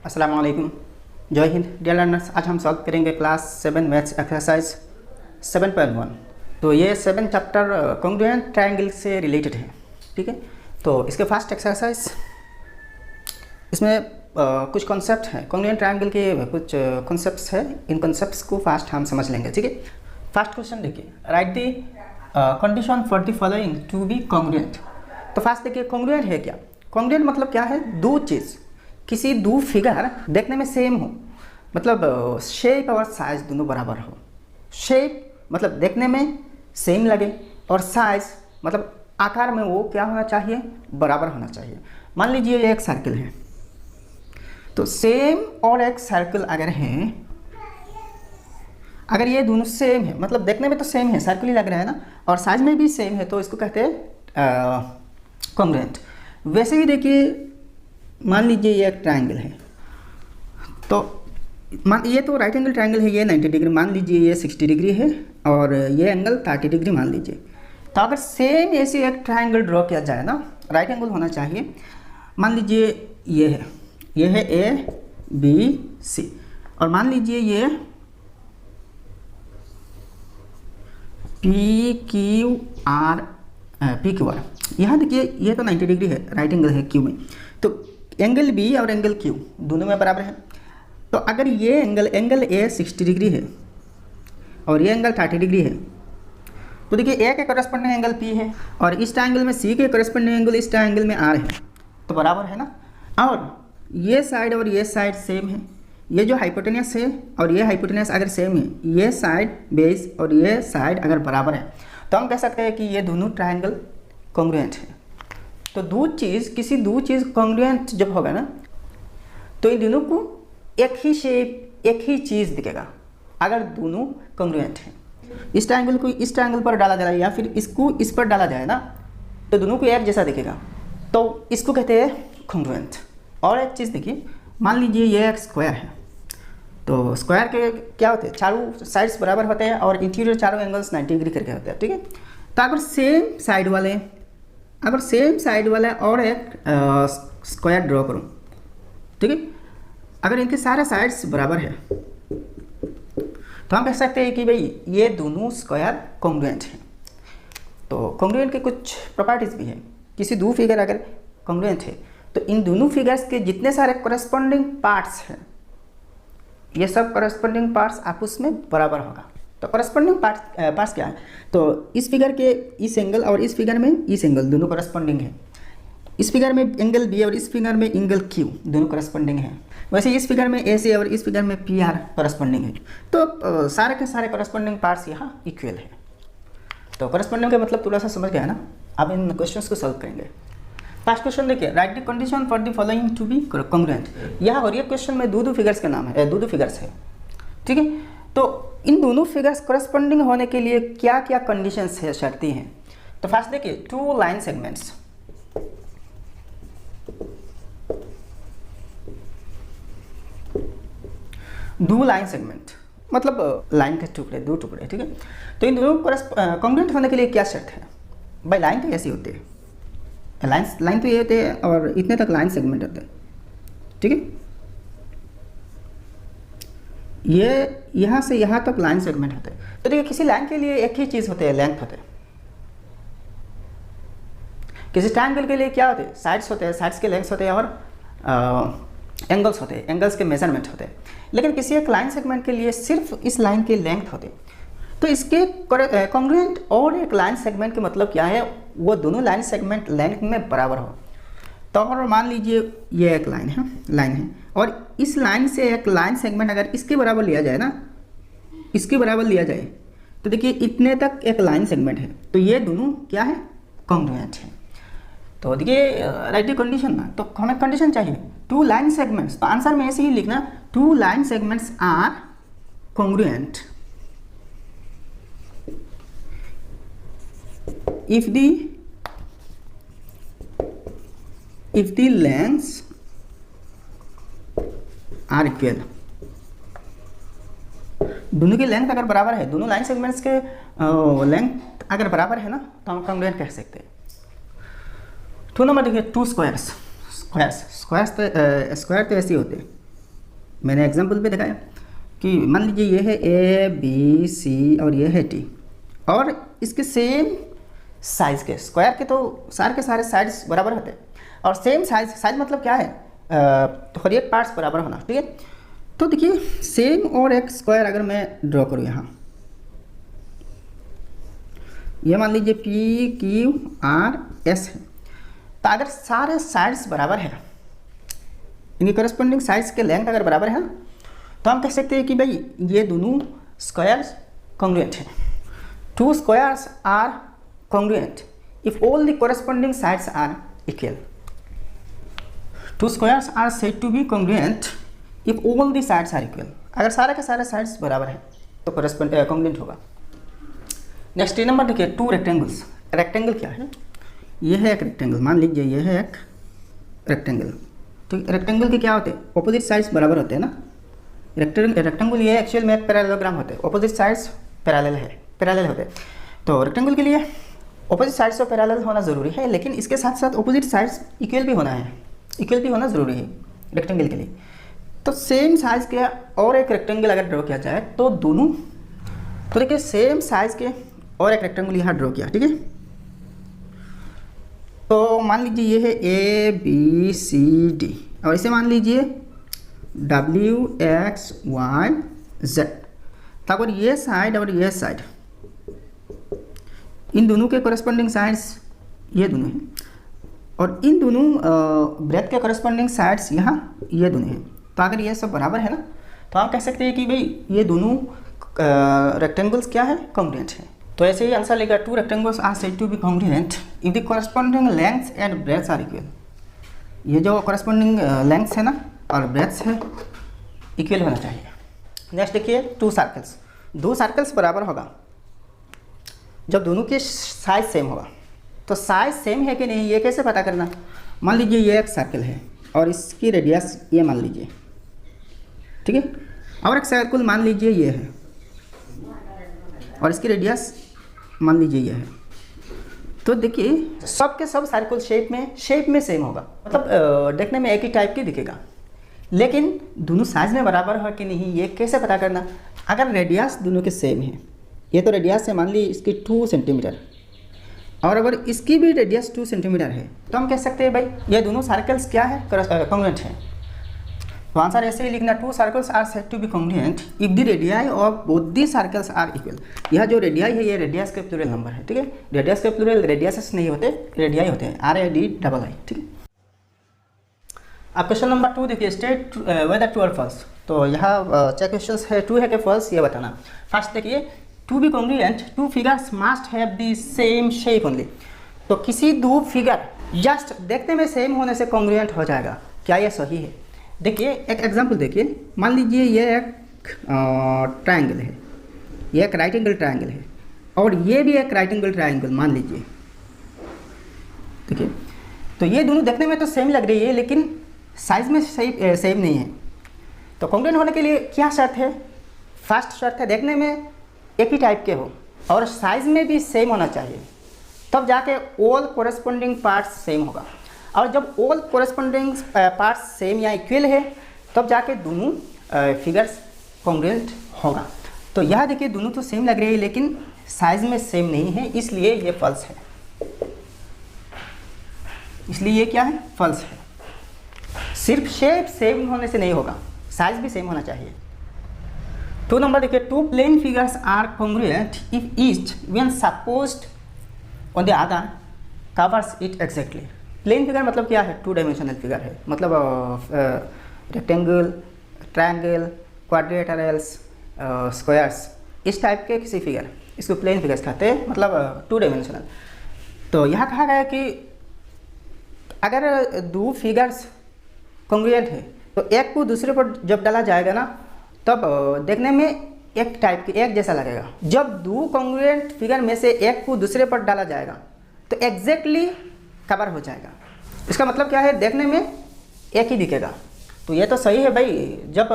अस्सलाम वालेकुम, जय हिंद डियर लर्नर्स। आज हम सॉल्व करेंगे क्लास 7 मैथ्स एक्सरसाइज 7.1। तो ये 7 चैप्टर कॉन्ग्रुएंट ट्रायंगल से रिलेटेड है, ठीक है। तो इसके फर्स्ट एक्सरसाइज, इसमें कुछ कॉन्सेप्ट है, कॉन्ग्रुएंट ट्रायंगल के कुछ कॉन्सेप्ट्स है। इन कॉन्सेप्ट्स को फास्ट हम समझ लेंगे, ठीक है। फर्स्ट क्वेश्चन देखिए, write the condition for the following to be congruent. तो फर्स्ट देखिए, कॉन्ग्रुएंट है क्या? कॉन्ग्रुएंट मतलब क्या है? दो चीज़, किसी दो फिगर देखने में सेम हो, मतलब शेप और साइज दोनों बराबर हो। शेप मतलब देखने में सेम लगे, और साइज मतलब आकार में वो क्या होना चाहिए? बराबर होना चाहिए। मान लीजिए ये एक सर्कल है, तो सेम और एक सर्कल अगर है, अगर ये दोनों सेम है, मतलब देखने में तो सेम है, सर्कल ही लग रहा है ना, और साइज में भी सेम है, तो इसको कहते हैं कॉन्ग्रुएंट। वैसे ही देखिए, मान लीजिए ये एक ट्रायंगल है, तो ये तो राइट एंगल ट्रायंगल है, ये 90 डिग्री, मान लीजिए ये 60 डिग्री है, और ये एंगल 30 डिग्री मान लीजिए। तो अगर सेम ऐसे एक ट्रायंगल ड्रॉ किया जाए ना, राइट एंगल होना चाहिए। मान लीजिए ये है ए बी सी, और मान लीजिए ये पी क्यू आर, यहाँ देखिए ये तो 90 डिग्री है, राइट एंगल है क्यू में, तो एंगल बी और एंगल क्यू दोनों में बराबर है। तो अगर ये एंगल ए 60 डिग्री है और ये एंगल 30 डिग्री है, तो देखिए ए के करस्पॉन्डिंग एंगल पी है, और इस ट्रायंगल में सी के करस्पॉन्डिंग एंगल इस ट्रायंगल में आर है, तो बराबर है ना। और ये साइड और ये साइड सेम है, ये जो हाइपोटेनस है और ये हाइपोटेनस अगर सेम है, ये साइड बेस और ये साइड अगर बराबर है, तो हम कह सकते हैं कि ये दोनों ट्रायंगल कॉन्ग्रुएंट है। तो किसी दो चीज़ कॉन्ग्रुएंट जब होगा ना, तो इन दोनों को एक ही शेप, एक ही चीज़ दिखेगा अगर दोनों कॉन्ग्रुएंट हैं। इस ट्रायंगल को इस ट्रायंगल पर डाला जाए या फिर इसको इस पर डाला जाए ना, तो दोनों को एक जैसा दिखेगा, तो इसको कहते हैं कॉन्ग्रुएंट। और एक चीज़ देखिए, मान लीजिए ये एक स्क्वायर है, तो स्क्वायर के क्या होते हैं? चारों साइड्स बराबर होते हैं और इंटीरियर चारों एंगल्स 90 डिग्री करके होते हैं, ठीक है। तो अगर सेम साइड वाले और एक स्क्वायर ड्रॉ करूँ, ठीक है, अगर इनके सारे साइड्स बराबर है, तो हम कह सकते हैं कि भाई ये दोनों स्क्वायर कॉन्ग्रुएंट हैं। तो कॉन्ग्रुएंट के कुछ प्रॉपर्टीज़ भी हैं। किसी दो फिगर अगर कॉन्ग्रुएंट है, तो इन दोनों फिगर्स के जितने सारे करस्पॉन्डिंग पार्ट्स हैं, ये सब करस्पॉन्डिंग पार्ट्स आपस में बराबर होगा। तो करस्पॉन्डिंग पार्ट्स क्या है? तो इस फिगर के इस एंगल और इस फिगर में इस एंगल दोनों करस्पॉन्डिंग है। इस फिगर में एंगल बी और इस फिगर में एंगल क्यू दोनों करस्पॉन्डिंग है। वैसे इस फिगर में ए सी और इस फिगर में पी आर करस्पॉन्डिंग है। तो सारे के सारे करस्पॉन्डिंग पार्ट्स यहाँ इक्वल है। तो करस्पॉन्डिंग का मतलब थोड़ा सा समझ गया ना। अब इन क्वेश्चंस को सॉल्व करेंगे। फर्स्ट क्वेश्चन देखिए, write the condition for the following to be congruent. यहाँ और ये क्वेश्चन में दो फिगर्स का नाम है, दो फिगर्स है, ठीक है। तो इन दोनों फिगर्स करस्पॉन्डिंग होने के लिए क्या क्या कंडीशंस है, शर्तें हैं। तो फर्स्ट देखिए, टू लाइन सेगमेंट्स, दो लाइन सेगमेंट मतलब लाइन के टुकड़े, दो टुकड़े, ठीक है। तो इन दोनों कॉन्ग्रुएंट होने के लिए क्या शर्त है? भाई लाइन तो ऐसी होती है, लाइन तो ये होते हैं, और इतने तक लाइन सेगमेंट होते हैं, ठीक है। ये यहाँ से यहाँ तक लाइन सेगमेंट होते हैं। तो देखिए, किसी लाइन के लिए एक ही चीज़ होते हैं, लेंथ होते हैं। किसी ट्रायंगल के लिए क्या होते हैं? साइड्स होते हैं, साइड्स के लेंथ्स होते हैं, और एंगल्स होते हैं, एंगल्स के मेजरमेंट होते हैं। लेकिन किसी एक लाइन सेगमेंट के लिए सिर्फ इस लाइन के लेंथ होते हैं। तो इसके कॉन्ग्रुएंट और एक लाइन सेगमेंट के मतलब क्या है? वो दोनों लाइन सेगमेंट लेंथ में बराबर हो। तो और मान लीजिए ये एक लाइन है, और इस लाइन से एक लाइन सेगमेंट अगर इसके बराबर लिया जाए ना, इसके बराबर लिया जाए, तो देखिए इतने तक एक लाइन सेगमेंट है, तो ये दोनों क्या है? कॉन्ग्रुएंट है। तो देखिए राइट द कंडीशन ना, तो हमें कंडीशन चाहिए टू लाइन सेगमेंट्स। तो आंसर में ऐसे ही लिखना, two line segments are congruent if the lengths are equal। दोनों की लेंथ अगर बराबर है, दोनों लाइन सेगमेंट्स के लेंथ अगर बराबर है ना, तो हम कॉन्ग्रुएंट कह सकते हैं। 2 नंबर देखिए, टू स्क्वायर तो ऐसे होते हैं, मैंने एग्जाम्पल पे दिखाया कि मान लीजिए ये है ए बी सी और ये है टी, और इसके सेम साइज़ के स्क्वायर के तो सारे के सारे साइड्स बराबर होते हैं, और सेम साइज मतलब क्या है, तो हर एक पार्ट्स बराबर होना, ठीक है। तो देखिए सेम और एक स्क्वायर अगर मैं ड्रॉ करूँ यहाँ, ये मान लीजिए पी क्यू आर एस है, तो अगर सारे साइड्स बराबर है, इनकी करस्पॉन्डिंग साइड्स के लेंथ अगर बराबर है, तो हम कह सकते हैं कि भाई ये दोनों स्क्वायर्स कॉन्ग्रुएंट हैं। Two squares are congruent if all the corresponding sides are equal. Two squares are said to be congruent if all the sides are equal. अगर सारे के सारे साइड्स बराबर हैं तो कॉन्ग्रुएंट होगा। नेक्स्ट नंबर देखिए, टू रेक्टेंगल्स। रेक्टेंगल क्या है, ये है एक रेक्टेंगल, मान लीजिए ये है एक रेक्टेंगल। तो रेक्टेंगल के क्या होते हैं, ऑपोजिट साइड्स बराबर होते हैं ना। रेक्टेंगल ये एक्चुअल में एक पैरेललोग्राम होते हैं, ऑपोजिट साइड्स पैरेलल होते हैं। तो रेक्टेंगल के लिए ऑपोजिट साइड्स तो पैरेलल होना ज़रूरी है, लेकिन इसके साथ साथ ऑपोजिट साइड्स इक्वल भी होना ज़रूरी है रेक्टेंगल के लिए। तो सेम साइज़ के और एक रेक्टेंगल अगर ड्रॉ किया जाए तो दोनों, तो देखिए सेम साइज़ के और एक रेक्टेंगल यहाँ ड्रॉ किया, ठीक है। तो मान लीजिए ये है ए बी सी डी, और इसे मान लीजिए डब्ल्यू एक्स वाई जेड। तो अगर ये साइड और ये साइड, इन दोनों के करस्पॉन्डिंग साइड्स ये दोनों हैं, और इन दोनों ब्रेथ के करस्पॉन्डिंग साइड्स यहाँ ये दोनों हैं। तो अगर ये सब बराबर है ना, तो हम कह सकते हैं कि भाई ये दोनों रेक्टेंगल्स क्या है, कॉन्ग्रुएंट है। तो ऐसे ही आंसर लेगा, two rectangles are said to be congruent if the corresponding lengths and breadths are equal. ये जो करस्पॉन्डिंग लेंथ्स है ना और ब्रेथ्स है, इक्वल होना चाहिए। नेक्स्ट देखिए, टू सर्कल्स। दो सर्कल्स बराबर होगा जब दोनों के साइज सेम होगा। तो साइज सेम है कि नहीं, ये कैसे पता करना। मान लीजिए ये एक सर्कल है और इसकी रेडियस ये मान लीजिए, ठीक है, और एक सर्कल मान लीजिए ये है और इसकी रेडियस मान लीजिए ये है। तो देखिए सब के सब सर्कल शेप में सेम होगा, मतलब देखने में एक ही टाइप की दिखेगा, लेकिन दोनों साइज में बराबर है कि नहीं, ये कैसे पता करना। अगर रेडियस दोनों के सेम है, ये तो रेडियस है मान ली इसकी 2 सेंटीमीटर, और अगर इसकी भी रेडियस 2 सेंटीमीटर है, तो हम कह सकते हैं भाई ये दोनों सर्कल्स क्या है, कॉन्ग्रुएंट है। तो आंसर ऐसे ही लिखना, two circles are said to be congruent if the radii of both the circles are equal. यह जो रेडियाई है ये रेडियस के प्लूरल नंबर है, ठीक है। रेडियस के प्लूरल रेडियसेस नहीं होते, रेडियाई होते हैं, RADII, ठीक है। अब क्वेश्चन नंबर 2 देखिए, स्टेट वेदर ट्रू और फॉल्स। तो यहाँ 4 क्वेश्चन है, ट्रू है कि फॉल्स ये बताना। फर्स्ट देखिए, to be congruent two figures must have the same shape only. तो किसी दो फिगर जस्ट देखने में सेम होने से कॉन्ग्रुएंट हो जाएगा, क्या यह सही है। देखिए एक एग्जांपल देखिए, मान लीजिए ये एक ट्रायंगल है, ये एक राइट एंगल ट्रायंगल है, और ये भी एक राइट एंगल ट्रायंगल मान लीजिए, देखिए। तो ये दोनों देखने में तो सेम लग रही है, लेकिन साइज में सेम नहीं है। तो कॉन्ग्रुएंट होने के लिए क्या शर्त है, फर्स्ट शर्त है देखने में एक ही टाइप के हो और साइज में भी सेम होना चाहिए, तब जाके ऑल कोरेस्पोंडिंग पार्ट्स सेम होगा। और जब ऑल कोरेस्पोंडिंग पार्ट्स सेम या इक्वल है, तब जाके दोनों फिगर्स कॉन्ग्रुएंट होगा। तो यह देखिए दोनों तो सेम लग रही है, लेकिन साइज में सेम नहीं है, इसलिए ये फॉल्स है। इसलिए ये क्या है, फॉल्स है। सिर्फ शेप सेम होने से नहीं होगा, साइज भी सेम होना चाहिए। 2 नंबर देखिए, two plane figures are congruent if each when supposed on the other covers it exactly. Plane figure मतलब क्या है, 2 डायमेंशनल फिगर है, मतलब रेक्टेंगल, ट्रायंगल, क्वाड्रिलेटरल्स, स्क्वायर्स, इस टाइप के किसी फिगर, इसको प्लेन फिगर्स कहते हैं, मतलब 2 डायमेंशनल। तो यहाँ कहा गया कि अगर दो फिगर्स कॉन्ग्रुएंट है, तो एक को दूसरे पर जब डाला जाएगा ना, तब देखने में एक टाइप की एक जैसा लगेगा। जब दो कॉन्ग्रुएंट फिगर में से एक को दूसरे पर डाला जाएगा तो एग्जैक्टली कवर हो जाएगा। इसका मतलब क्या है, देखने में एक ही दिखेगा। तो ये तो सही है भाई, जब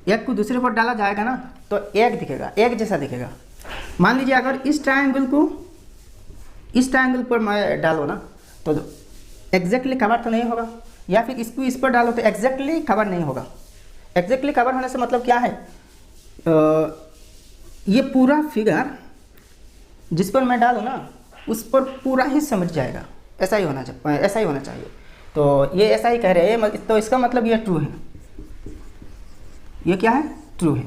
एक को दूसरे पर डाला जाएगा ना तो एक दिखेगा, एक जैसा दिखेगा। मान लीजिए अगर इस ट्रायंगल को इस ट्रायंगल पर मैं डालो ना, तो एग्जैक्टली कवर तो नहीं होगा, या फिर इसको इस पर डालो तो एग्जैक्टली कवर नहीं होगा। एग्जैक्टली कवर होने से मतलब क्या है, ये पूरा फिगर जिस पर मैं डालूँ ना उस पर पूरा ही समझ जाएगा, ऐसा ही होना चाहिए। तो ये ऐसा ही कह रहे हैं, तो इसका मतलब ये ट्रू है, ये क्या है, ट्रू है।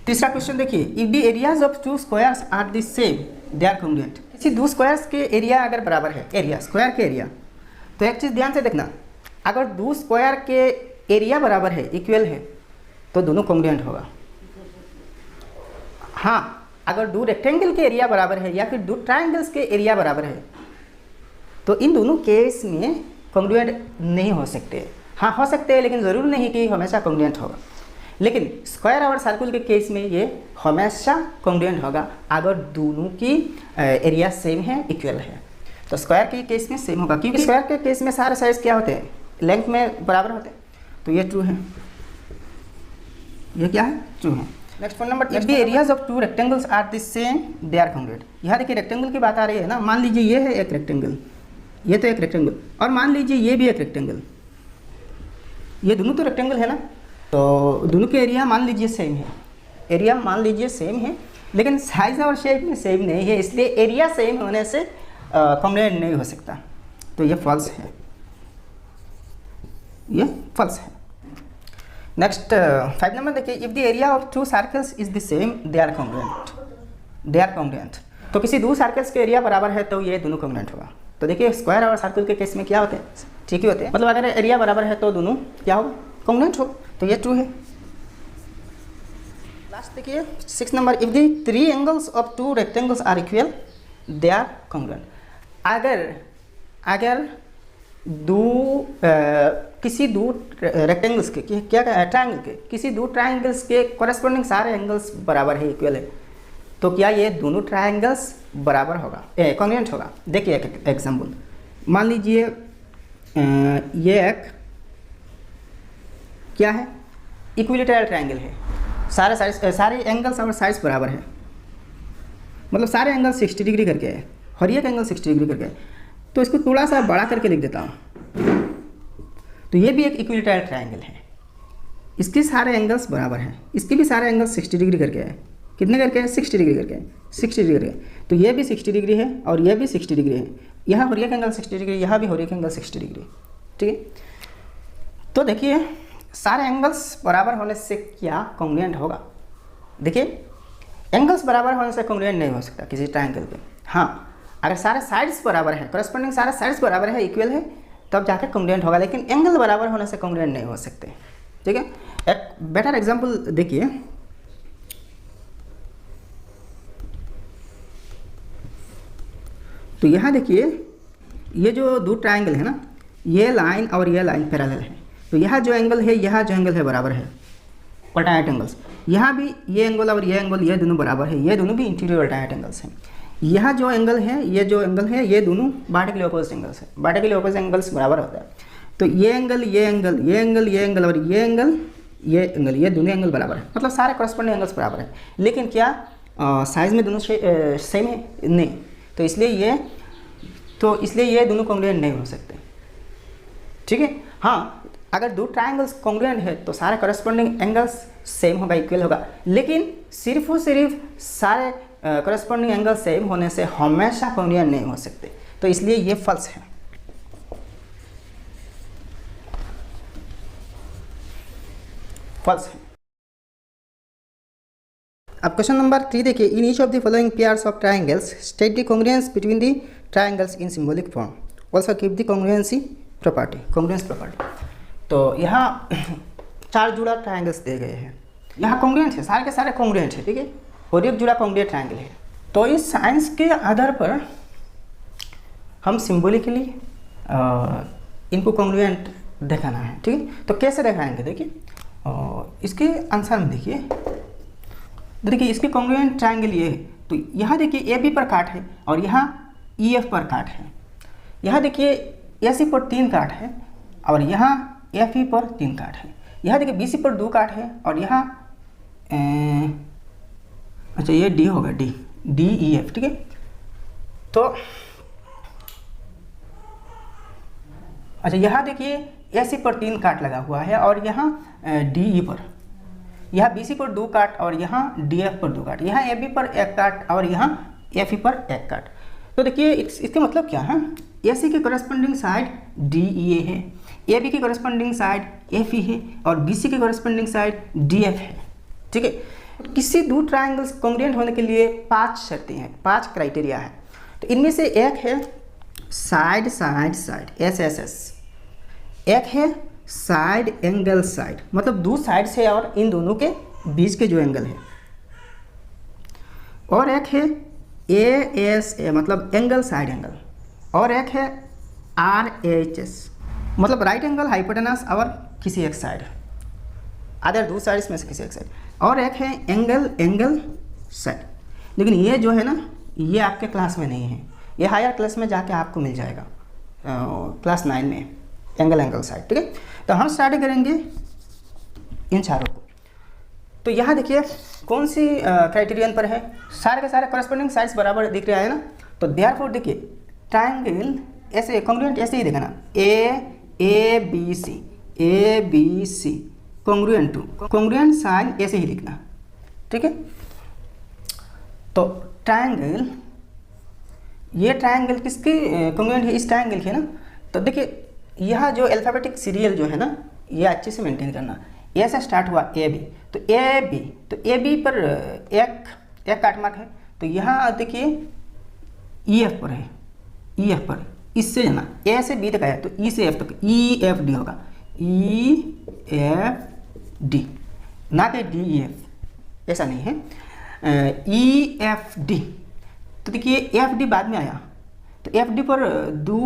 तीसरा क्वेश्चन देखिए, if the areas of two squares are the same they are congruent. किसी दो स्क्वायर्स के एरिया अगर बराबर है, एरिया स्क्वायर के एरिया, तो एक चीज़ ध्यान से देखना, अगर दो स्क्वायर के एरिया बराबर है, इक्वल है, तो दोनों कॉन्ग्रुएंट होगा। हाँ, अगर दो रेक्टेंगल के एरिया बराबर है या फिर दो ट्रायंगल्स के एरिया बराबर है, तो इन दोनों केस में कॉन्ग्रुएंट नहीं हो सकते। हाँ, हो सकते हैं, लेकिन ज़रूर नहीं कि हमेशा कॉन्ग्रुएंट होगा। लेकिन स्क्वायर और सर्कल के केस में ये हमेशा कॉन्ग्रुएंट होगा अगर दोनों की एरिया सेम है, इक्वल है। तो स्क्वायर के केस में सेम होगा, क्योंकि स्क्वायर के केस में सारे साइज क्या होते हैं, लेंथ में बराबर होते हैं। तो ये ट्रू है, ये क्या है, ट्रू है। Next point number, if the areas of two rectangles are the same they are congruent. यहाँ देखिए रेक्टेंगल की बात आ रही है ना, मान लीजिए ये है एक रेक्टेंगल, ये तो एक रेक्टेंगल, और मान लीजिए ये भी एक रेक्टेंगल, ये दोनों तो रेक्टेंगल है ना, तो दोनों के एरिया मान लीजिए सेम है, एरिया मान लीजिए सेम है, लेकिन साइज और शेप में सेम नहीं है, इसलिए एरिया सेम होने से कॉन्ग्रुएंट नहीं हो सकता। तो ये फॉल्स है, ये फॉल्स है। नेक्स्ट 5 नंबर देखिए, if the area of two circles is the same they are congruent, they are congruent. तो किसी दो सर्कल्स के एरिया बराबर है तो ये दोनों कॉन्ग्रुएंट होगा। तो देखिए स्क्वायर और सर्कल के केस में क्या होते हैं, ठीक ही होते हैं, मतलब अगर एरिया बराबर है तो दोनों क्या होगा, कॉन्ग्रुएंट होगा। तो ये ट्रू है। लास्ट देखिए 6 number, if the three angles of two rectangles are equal they are congruent. अगर किसी दो रेक्टेंगल्स के क्या ट्रायंगल के, किसी दो ट्रायंगल्स के कॉरेस्पॉन्डिंग सारे एंगल्स बराबर है, इक्वल है, तो क्या ये दोनों ट्रायंगल्स बराबर होगा, कॉन्ग्रुएंट होगा। देखिए एक एग्जांपल, मान लीजिए ये एक क्या है, इक्विलेटरल ट्रायंगल है, सारे एंगल्स और साइज बराबर है, मतलब सारे एंगल 60 डिग्री करके है, हर एक एंगल 60 डिग्री करके है। तो इसको थोड़ा सा बड़ा करके लिख देता हूँ, तो ये भी एक इक्विलेटरल ट्रायंगल है, इसके सारे एंगल्स बराबर हैं, इसके भी सारे एंगल 60 डिग्री करके है, कितने करके है, 60 डिग्री करके है, 60 डिग्री करके। तो ये भी 60 डिग्री है और ये भी 60 डिग्री है, यहाँ हर एक एंगल 60 डिग्री, यहाँ भी हर एक एंगल 60 डिग्री, ठीक है। तो देखिए सारे एंगल्स बराबर होने से क्या कॉन्ग्रुएंट होगा। देखिए एंगल्स बराबर होने से कॉन्ग्रुएंट नहीं हो सकता किसी ट्रायंगल पे। हाँ, अगर सारे साइड्स बराबर है, कॉरेस्पॉन्डिंग सारे साइड्स बराबर है, इक्वल है, तब जाकर कॉन्ग्रुएंट होगा, लेकिन एंगल बराबर होने से कॉन्ग्रुएंट नहीं हो सकते, ठीक है। एक बेटर एग्जांपल देखिए, तो यहाँ देखिए ये जो दो ट्रायंगल है ना, ये लाइन और ये लाइन पैरेलल है, तो यहाँ जो एंगल है, यहाँ जो एंगल है बराबर है, अल्टरनेट एंगल्स। यहाँ भी ये एंगल और ये एंगल, ये दोनों बराबर है, ये दोनों भी इंटीरियर अल्टरनेट एंगल्स हैं। यहाँ जो एंगल है, ये जो एंगल है, ये दोनों वर्टिकली ऑपोजिट एंगल्स है, वर्टिकली ऑपोजिट एंगल्स बराबर होता है। तो ये एंगल, ये एंगल, ये एंगल, ये एंगल और ये एंगल, ये एंगल, ये दोनों एंगल बराबर है, मतलब सारे कॉरेस्पॉन्डिंग एंगल्स बराबर है। लेकिन क्या साइज में दोनों सेम है, नहीं, तो इसलिए ये दोनों कॉन्ग्रुएंट नहीं हो सकते, ठीक है। हाँ, अगर दो ट्रायंगल्स कॉन्ग्रुएंट है तो सारे कॉरेस्पॉन्डिंग एंगल्स सेम होगा, इक्वल होगा, लेकिन सिर्फ और सिर्फ सारे कॉरेस्पॉन्डिंग एंगल सेम होने से हमेशा कॉन्ग्रुएंट नहीं हो सकते, तो इसलिए ये फॉल्स है। फॉल्स है। अब क्वेश्चन नंबर 3 देखिए, in each of the following pairs of triangles state the congruence between the triangles in symbolic form, also keep the congruency property, congruence property. तो यहाँ 4 जुड़ा ट्रायंगल्स दिए गए हैं, यहाँ कॉन्ग्रुएंट है, सारे के सारे कॉन्ग्रुएंट है, ठीक है, और एक जुड़ा कॉन्ग्रुएंट ट्रायंगल है। तो इस साइंस के आधार पर हम सिंबॉलिकली इनको कॉन्ग्रुएंट दिखाना है, ठीक है। तो कैसे दिखाएंगे, देखिए इसके आंसर में देखिए इसके कॉन्ग्रुएंट ट्रायंगल ये है, तो यहाँ देखिए ए बी पर काट है और यहाँ ई एफ पर काट है, यहाँ देखिए ए सी पर 3 काट है और यहाँ एफ ई पर 3 काट है, यहाँ देखिए बी सी पर 2 काट है और यहाँ अच्छा ये डी होगा, डी ई एफ, ठीक है। तो अच्छा यहाँ देखिए AC पर 3 काट लगा हुआ है और यहाँ DE पर, यहाँ BC पर 2 काट और यहाँ DF पर 2 काट, यहाँ AB पर 1 काट और यहाँ FE पर 1 काट। तो देखिए इसके मतलब क्या है, AC की कॉरेस्पॉन्डिंग साइड DEA है, AB की कॉरेस्पॉन्डिंग साइड FE है और BC की कॉरेस्पॉन्डिंग साइड DF है। ठीक है, किसी दो ट्राइंगल्स कॉन्ग्रुएंट होने के लिए 5 शर्तें हैं, 5 क्राइटेरिया है। तो इनमें से एक है साइड साइड साइड SSS, एक है साइड एंगल साइड, मतलब दो साइड से और इन दोनों के बीच के जो एंगल है, और एक है ASA मतलब एंगल साइड एंगल, और एक है RHS मतलब राइट एंगल हाइपोटेनस और किसी एक साइड, अदर दो साइड्स में से किसी एक साइड, और एक है एंगल साइड। लेकिन ये जो है ना, ये आपके क्लास में नहीं है, ये हायर क्लास में जाके आपको मिल जाएगा, क्लास 9 में, एंगल साइड। ठीक है, तो हम स्टार्ट करेंगे इन चारों को। तो यहाँ देखिए कौन सी क्राइटेरियन पर है, सारे के सारे कॉरेस्पॉन्डिंग साइड्स बराबर दिख रहा है ना। तो देयरफॉर देखिए ट्राइंगल ऐसे कॉन्ग्रुएंट ऐसे ही देखना, ABC congruent to, congruent sign ऐसे ही लिखना। ठीक है, तो ट्राइंगल, ये ट्राइंगल किसकी कॉन्ग्रुएंट है, इस ट्राइंगल की ना। तो देखिए यह जो अल्फ़ाबेटिक सीरियल जो है ना, ये अच्छे से मेंटेन करना। ए से स्टार्ट हुआ AB, तो AB पर एक काट मार्क है, तो यहाँ देखिए EF पर है, EF पर इससे जाना, A से B तक आया तो E से F तक EFD होगा, EFD ना कि DEF, ऐसा नहीं है, EFD। तो देखिए FD बाद में आया, तो FD पर 2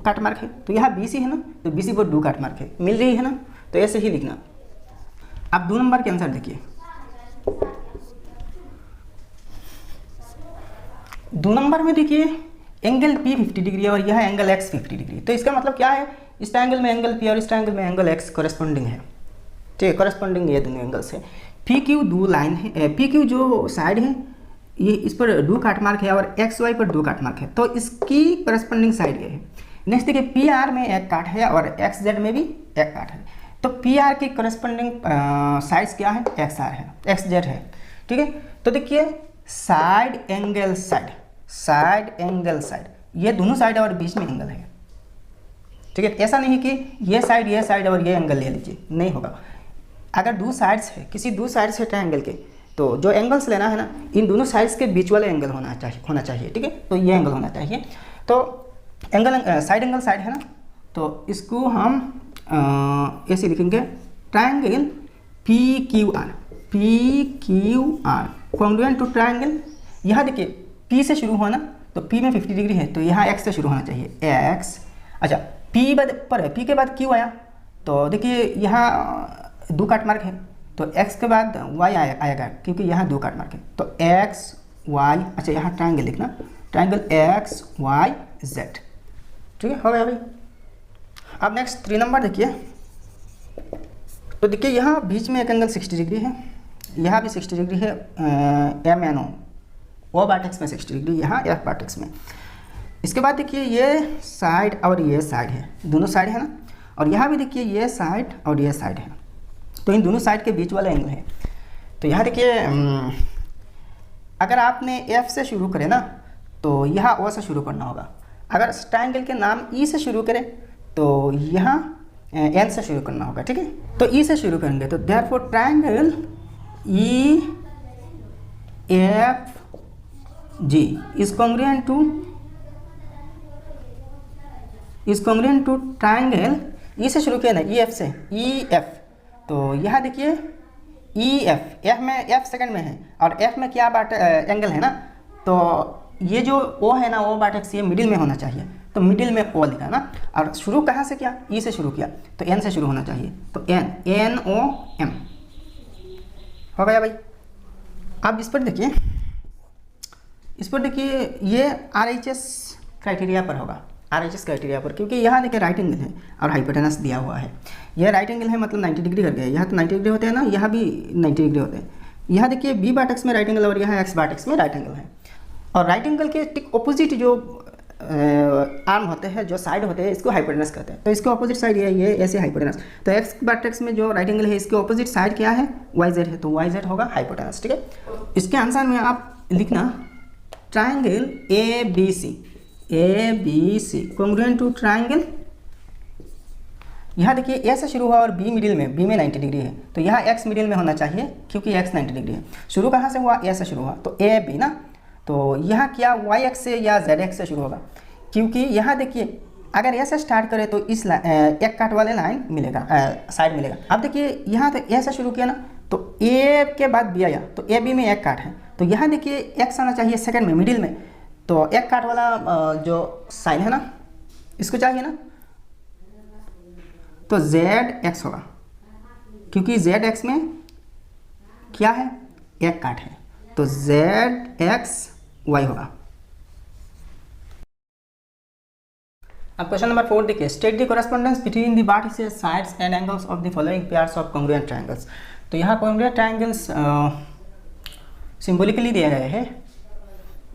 काट मार्क है, तो यहाँ BC है ना, तो BC पर 2 काट मार्क है, मिल रही है ना, तो ऐसे ही लिखना। अब 2 नंबर के आंसर देखिए, 2 नंबर में देखिए एंगल P 50 डिग्री और यह एंगल X 50 डिग्री। तो इसका मतलब क्या है, इस ट्रायंगल में एंगल P और इस ट्रायंगल में एंगल X कॉरेस्पॉन्डिंग है। ठीक है, कॉरेस्पॉन्डिंग ये दोनों एंगल्स है। PQ 2 लाइन है, PQ जो साइड है ये इस पर 2 काट मार्क है और XY पर 2 काट मार्क है, तो इसकी कॉरेस्पॉन्डिंग साइड ये है। नेक्स्ट देखिए PR में 1 काट है और XZ में भी 1 काट है, तो PR की कॉरेस्पॉन्डिंग साइड्स क्या है, XR है, XZ है। ठीक है, तो देखिए साइड एंगल साइड, ये दोनों साइड और बीच में एंगल है। ठीक है, ऐसा नहीं कि ये साइड और ये एंगल ले लीजिए, नहीं होगा। अगर दो साइड्स है, किसी दो साइड्स है ट्रायंगल के, तो जो एंगल्स लेना है ना, इन दोनों साइड्स के बीच वाले एंगल होना चाहिए। ठीक है, तो ये एंगल होना चाहिए। तो एंगल साइड है ना, तो इसको हम ऐसे लिखेंगे, triangle PQR congruent to triangle. यहाँ देखिए P से शुरू हुआ ना, तो P में 50 डिग्री है, तो यहाँ X से शुरू होना चाहिए, X। अच्छा, P के बाद Q आया, तो देखिए यहाँ 2 काट मार्क है, तो X के बाद Y आएगा, क्योंकि यहाँ 2 काट मार्क है, तो X Y। अच्छा, यहाँ ट्रायंगल लिखना, ट्रायंगल XYZ। ठीक है, हो गया भाई। अब नेक्स्ट 3 नंबर देखिए, तो देखिए यहाँ बीच में एक एंगल 60 डिग्री है, यहाँ भी 60 डिग्री है, MNO O वर्टेक्स में 60 डिग्री, यहाँ F वर्टेक्स में। इसके बाद देखिए ये साइड और ये साइड है, दोनों साइड है ना, और यहाँ भी देखिए ये साइड और ये साइड है, तो इन दोनों साइड के बीच वाला एंगल है। तो यहाँ देखिए अगर आपने F से शुरू करें ना, तो यहाँ O से शुरू करना होगा। अगर ट्रायंगल के नाम E से शुरू करें, तो यहाँ N से शुरू करना होगा। ठीक है, तो E से शुरू करेंगे, तो therefore triangle EFG is congruent to triangle E से शुरू किया ना, EF से, EF। तो यहाँ देखिए EF, F में F सेकंड में है और F में क्या एंगल है ना, तो ये जो O है ना, O वर्टेक्स ये मिडिल में होना चाहिए, तो मिडिल में O लिखा ना। और शुरू कहाँ से किया, E से शुरू किया, तो N से शुरू होना चाहिए, तो NOM हो गया भाई। अब इस पर देखिए ये RHS क्राइटेरिया पर होगा, RHS क्राइटेरिया पर, क्योंकि यहाँ देखिए राइट एंगल है और हाइपोटेनस दिया हुआ है। यह राइट एंगल है मतलब 90 डिग्री कर गया, यहाँ तो 90 डिग्री होते हैं ना, यहाँ भी 90 डिग्री होते हैं। यहाँ देखिए B वर्टेक्स में राइट एंगल और यहाँ X वर्टेक्स में राइट एंगल है, और राइट एंगल के ठीक ऑपोजिट जो आर्म होते हैं, जो साइड होते हैं, इसको हाइपोटेनस कहते हैं। तो इसके ऑपोजिट साइड ये ऐसे हाइपोटेनस। तो एक्स वर्टेक्स में जो राइट एंगल है इसके ऑपोजिट साइड क्या है, वाई जेड है, तो वाई जेड होगा हाइपोटेनस। ठीक है, इसके आंसर में आप लिखना triangle A B C congruent to triangle. यहाँ देखिए ए से शुरू हुआ और बी मिडिल में, बी में 90 डिग्री है, तो यहाँ एक्स मिडिल में होना चाहिए क्योंकि एक्स 90 डिग्री है। शुरू कहाँ से हुआ, ए से शुरू हुआ, तो ए बी ना, तो यहाँ क्या वाई एक्स से या जेड एक्स से शुरू होगा, क्योंकि यहाँ देखिए अगर ए से स्टार्ट करें तो इस एक काट वाले लाइन मिलेगा, साइड मिलेगा। अब देखिए यहाँ तो ए से शुरू किया ना, तो ए के बाद बी आया, तो ए बी में एक काट है, तो यहाँ देखिए एक्स आना चाहिए सेकंड में, मिडिल में, तो एक काट वाला जो साइन है ना, इसको चाहिए ना, तो जेड एक्स होगा, क्योंकि जेड एक्स में क्या है, एक काट है, तो जेड एक्स वाई होगा। अब क्वेश्चन नंबर 4 देखिए, state the correspondence between the vertices, sides and angles of the following pairs of congruent triangles. तो यहाँ कॉन्ग्रुएंट ट्रायंगल्स सिंबॉलिकली दिए गए हैं,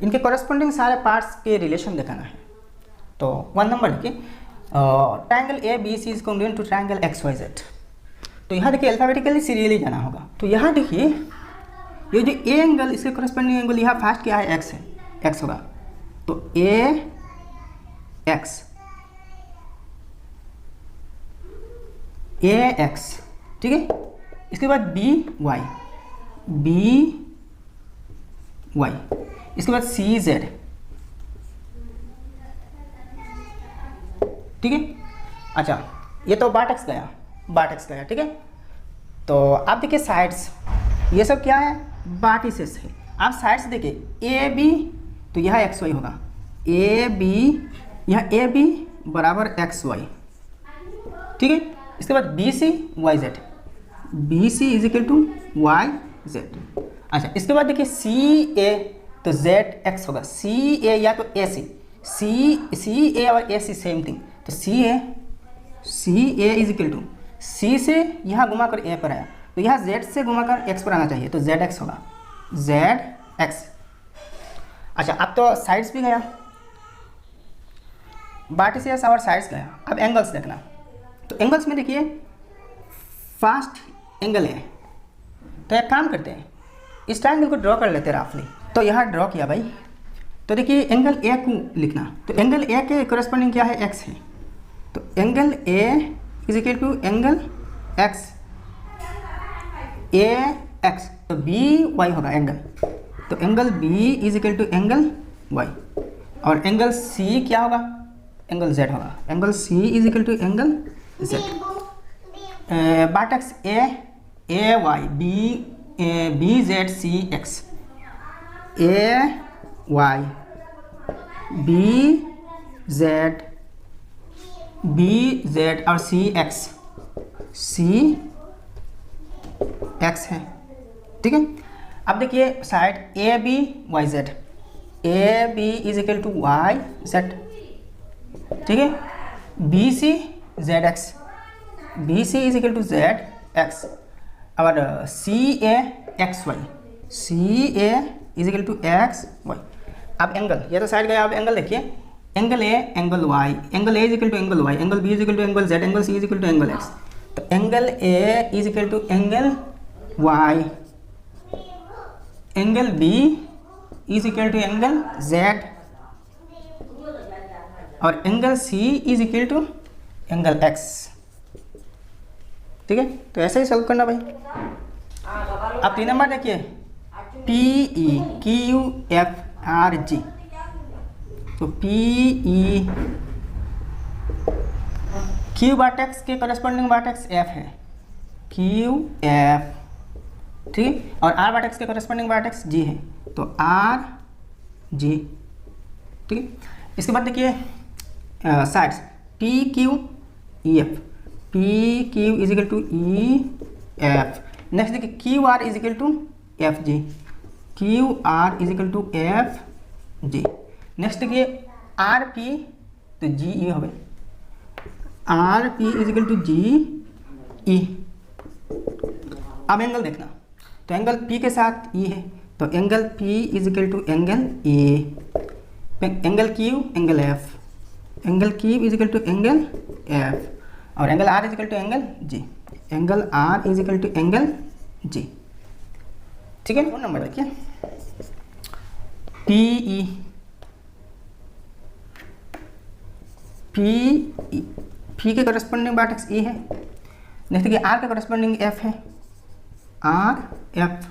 इनके कॉरेस्पॉन्डिंग सारे पार्ट्स के रिलेशन दिखाना है। तो 1 नंबर देखिए, triangle A B C is congruent to triangle X Y Z. तो यहाँ देखिए अल्फाबेटिकली सीरियली जाना होगा। तो यहाँ देखिए ये जो ए एंगल, इसके कॉरेस्पॉन्डिंग एंगल यहाँ फर्स्ट क्या है, एक्स है, एक्स होगा, तो ए एक्स, ए एक्स, ठीक है। इसके बाद बी वाई, बी वाई, इसके बाद सी जेड, ठीक है। अच्छा, ये तो बार्टेक्स गया, ठीक है। तो आप देखिए साइड्स, ये सब क्या है, वर्टिसेस है। आप साइड्स देखिए ए बी, तो यह एक्स वाई होगा, ए बी, यह ए बी बराबर एक्स वाई, ठीक है। इसके बाद B C Y Z, B C is equal to Y Z. अच्छा, इसके बाद देखिए सी ए, तो जेड एक्स होगा, सी ए या तो ए सी ए और ए सी सेम थिंग, तो सी ए इज इक्वल टू, सी से यहाँ घुमा कर ए पर आया, तो यहाँ जेड से घुमा कर एक्स पर आना चाहिए, तो जेड एक्स होगा, जेड एक्स। अच्छा, अब तो साइड्स भी गया, वर्टिसेस और साइड्स गया। अब एंगल्स देखना, तो एंगल्स में देखिए फर्स्ट एंगल है, तो एक काम करते हैं, इस ट्रायंगल को ड्रॉ कर लेते हैं रफली। तो यहाँ ड्रॉ किया भाई, तो देखिए एंगल ए को लिखना, तो एंगल ए के कॉरेस्पॉन्डिंग क्या है, एक्स है, तो angle A is equal to angle X, A X, तो बी वाई होगा एंगल, तो angle B is equal to angle Y, और एंगल सी क्या होगा, एंगल जेड होगा, angle C is equal to angle Z. Vertex A Y, B Z C X, A Y, B Z और C X है, ठीक है। अब देखिए side A B Y Z, A B is equal to Y Z, ठीक है। B C Z X, B C is equal to Z X, और C A X Y, C A is equal to X Y. अब angle, ये तो side गया, अब angle देखिए, angle A angle Y, angle A is equal to angle Y, angle B is equal to angle Z, angle C is equal to angle X, तो angle A is equal to angle Y, angle B is equal to angle Z, और angle C is equal to angle X, ठीक है। तो ऐसे ही solve करना भाई। अब 3 number देखिए, P E Q F R G, तो पी ई क्यू वर्टेक्स के कॉरेस्पॉन्डिंग वर्टेक्स एफ है, क्यू एफ, ठीक है, और आर वर्टेक्स के कॉरेस्पॉन्डिंग वर्टेक्स जी है, तो आर जी, ठीक है। इसके बाद देखिए sides P Q E F, P Q is equal to E F. Next देखिए Q R is equal to F G, Q R is equal to F G. Next देखिए are P, तो G E हो गए, R P is equal to G E. अब angle देखना, तो angle P के साथ ई है, तो angle P is equal to angle A, angle Q angle F, angle Q is equal to angle F, और angle R is equal to angle G, angle R is equal to angle G. ठीक है, phone number देखिए P के corresponding vertex E है, next देखिए R का corresponding F है, R F,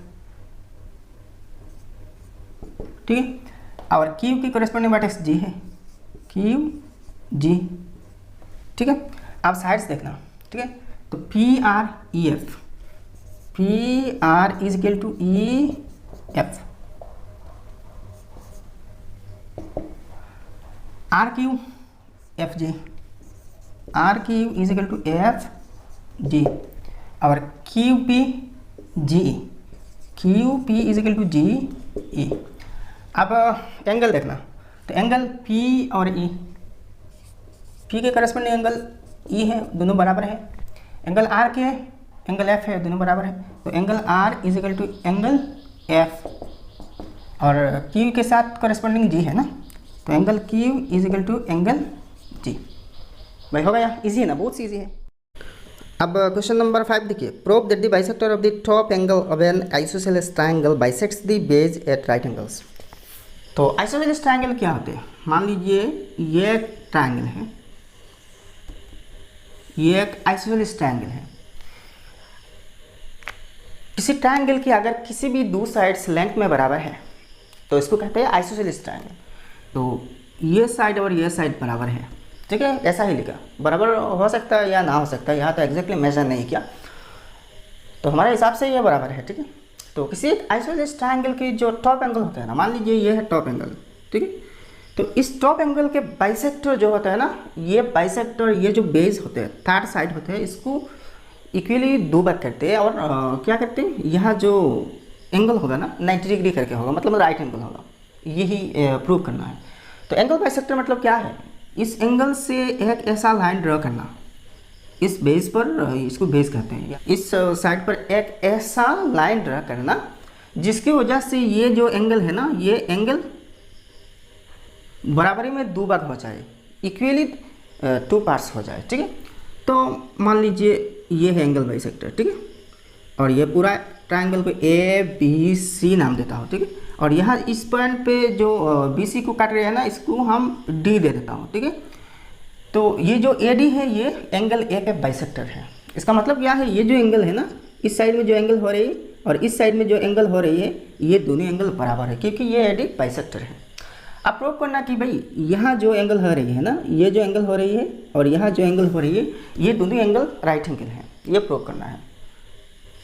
ठीक है, और क्यू की करस्पॉन्डिंग वर्टेक्स जी है, क्यू जी। ठीक है, अब साइड्स देखना, ठीक है, तो P R E F, P R is equal to E F, R Q F G, R Q is equal to F G, और Q P G, Q P is equal to G E. अब angle देखना, तो angle P और E, P के corresponding angle E है, दोनों बराबर है, एंगल आर के एंगल एफ है, दोनों बराबर है, तो angle R is equal to angle F, और क्यू के साथ करस्पॉन्डिंग जी है ना, तो angle Q is equal to angle G. भाई हो गया, इजी है ना, बहुत ईजी है। अब क्वेश्चन नंबर 5 देखिए, prove that the bisector of the top angle of an isosceles triangle bisects the base at right angles. तो आइसोसेलेस ट्रायंगल क्या होते हैं, मान लीजिए ये एक ट्रायंगल है, ये एक आइसोसेलेस ट्रायंगल है। किसी ट्रायंगल की अगर किसी भी दो साइड्स लेंथ में बराबर है तो इसको कहते हैं आइसोसेलेस ट्रायंगल। तो ये साइड और ये साइड बराबर है, ठीक है, ऐसा ही लिखा, बराबर हो सकता है या ना हो सकता है, यहाँ तो एग्जैक्टली मेजर नहीं किया, तो हमारे हिसाब से ये बराबर है। ठीक है, तो किसी आइसोसेलेस ट्रायंगल की जो टॉप एंगल होता है ना, मान लीजिए ये है टॉप एंगल, ठीक है, तो इस टॉप एंगल के बाइसेक्टर जो होता है ना, ये बाइसेक्टर, ये जो बेस होते हैं, थर्ड साइड होते हैं, इसको इक्वली दो बार करते हैं, और क्या करते हैं, यहाँ जो एंगल होगा ना 90 डिग्री करके होगा, मतलब राइट एंगल होगा, यही प्रूव करना है। तो एंगल बाइसेक्टर मतलब क्या है, इस एंगल से एक ऐसा लाइन ड्रॉ करना, इस बेस पर, इसको बेस कहते हैं, इस साइड पर एक ऐसा लाइन ड्रॉ करना जिसकी वजह से ये जो एंगल है ना, ये एंगल बराबरी में दो बार हो जाए, इक्वली टू पार्ट्स हो जाए। ठीक है, तो मान लीजिए ये है एंगल बाइसेक्टर, ठीक है, और ये पूरा ट्रायंगल को ए बी सी नाम देता हूँ, ठीक है, और यहाँ इस पॉइंट पे जो बी सी को काट रहे हैं ना, इसको हम डी दे देता हूँ। ठीक है, तो ये जो ए डी है ये एंगल ए का बाइसेक्टर है। इसका मतलब क्या है, ये जो एंगल है ना, इस साइड में जो एंगल हो रही है और इस साइड में जो एंगल हो रही है, ये दोनों एंगल बराबर है, क्योंकि ये ए डी बाइसेक्टर है। अब प्रूव करना कि भाई यहाँ जो एंगल हो रही है ना, ये जो एंगल हो रही है और यहाँ जो एंगल हो रही है, ये दोनों एंगल राइट एंगल है, ये प्रूव करना है।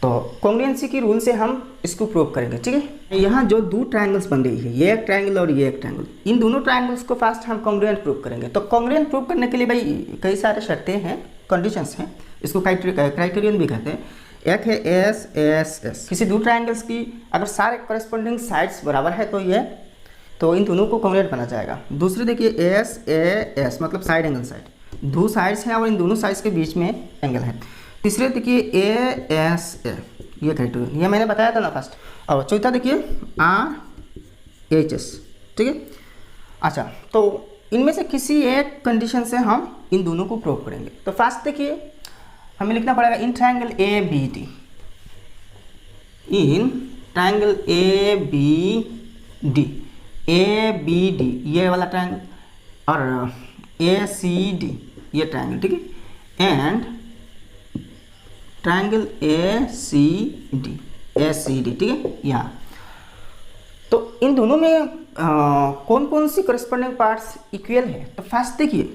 तो कॉन्ग्रुएंसी की रूल से हम इसको प्रूव करेंगे। ठीक है, यहाँ जो दो ट्रायंगल्स बन रही है, ये एक ट्रायंगल और ये एक ट्रायंगल, इन दोनों ट्रायंगल्स को फर्स्ट हम कॉन्ग्रुएंट प्रूव करेंगे। तो कॉन्ग्रुएंट प्रूव करने के लिए भाई कई सारे शर्तें हैं, कंडीशंस हैं, इसको क्राइटेरियन भी कहते हैं। एक है एस एस एस, किसी दो ट्रायंगल्स की अगर सारे कॉरेस्पॉन्डिंग साइड्स बराबर है तो इन दोनों को कॉन्ग्रुएंट बना जाएगा। दूसरे देखिए एस ए एस, मतलब साइड एंगल साइड, दो साइड्स हैं और इन दोनों साइड्स के बीच में एंगल है। तीसरे देखिए ए एस ए, ये क्राइटेरियन, ये मैंने बताया था ना फर्स्ट। और चौथा देखिए आर एच एस। ठीक है, अच्छा, तो इनमें से किसी एक कंडीशन से हम इन दोनों को प्रूव करेंगे। तो फर्स्ट देखिए, हमें लिखना पड़ेगा in triangle A B D, in triangle A B D, A B D ये वाला ट्रायंगल, और ए सी डी ये ट्रायंगल, ठीक है, and triangle A C D, ठीक है यहाँ। तो इन दोनों में कौन कौन सी करस्पॉन्डिंग पार्ट्स इक्वल है। तो फर्स्ट देखिए,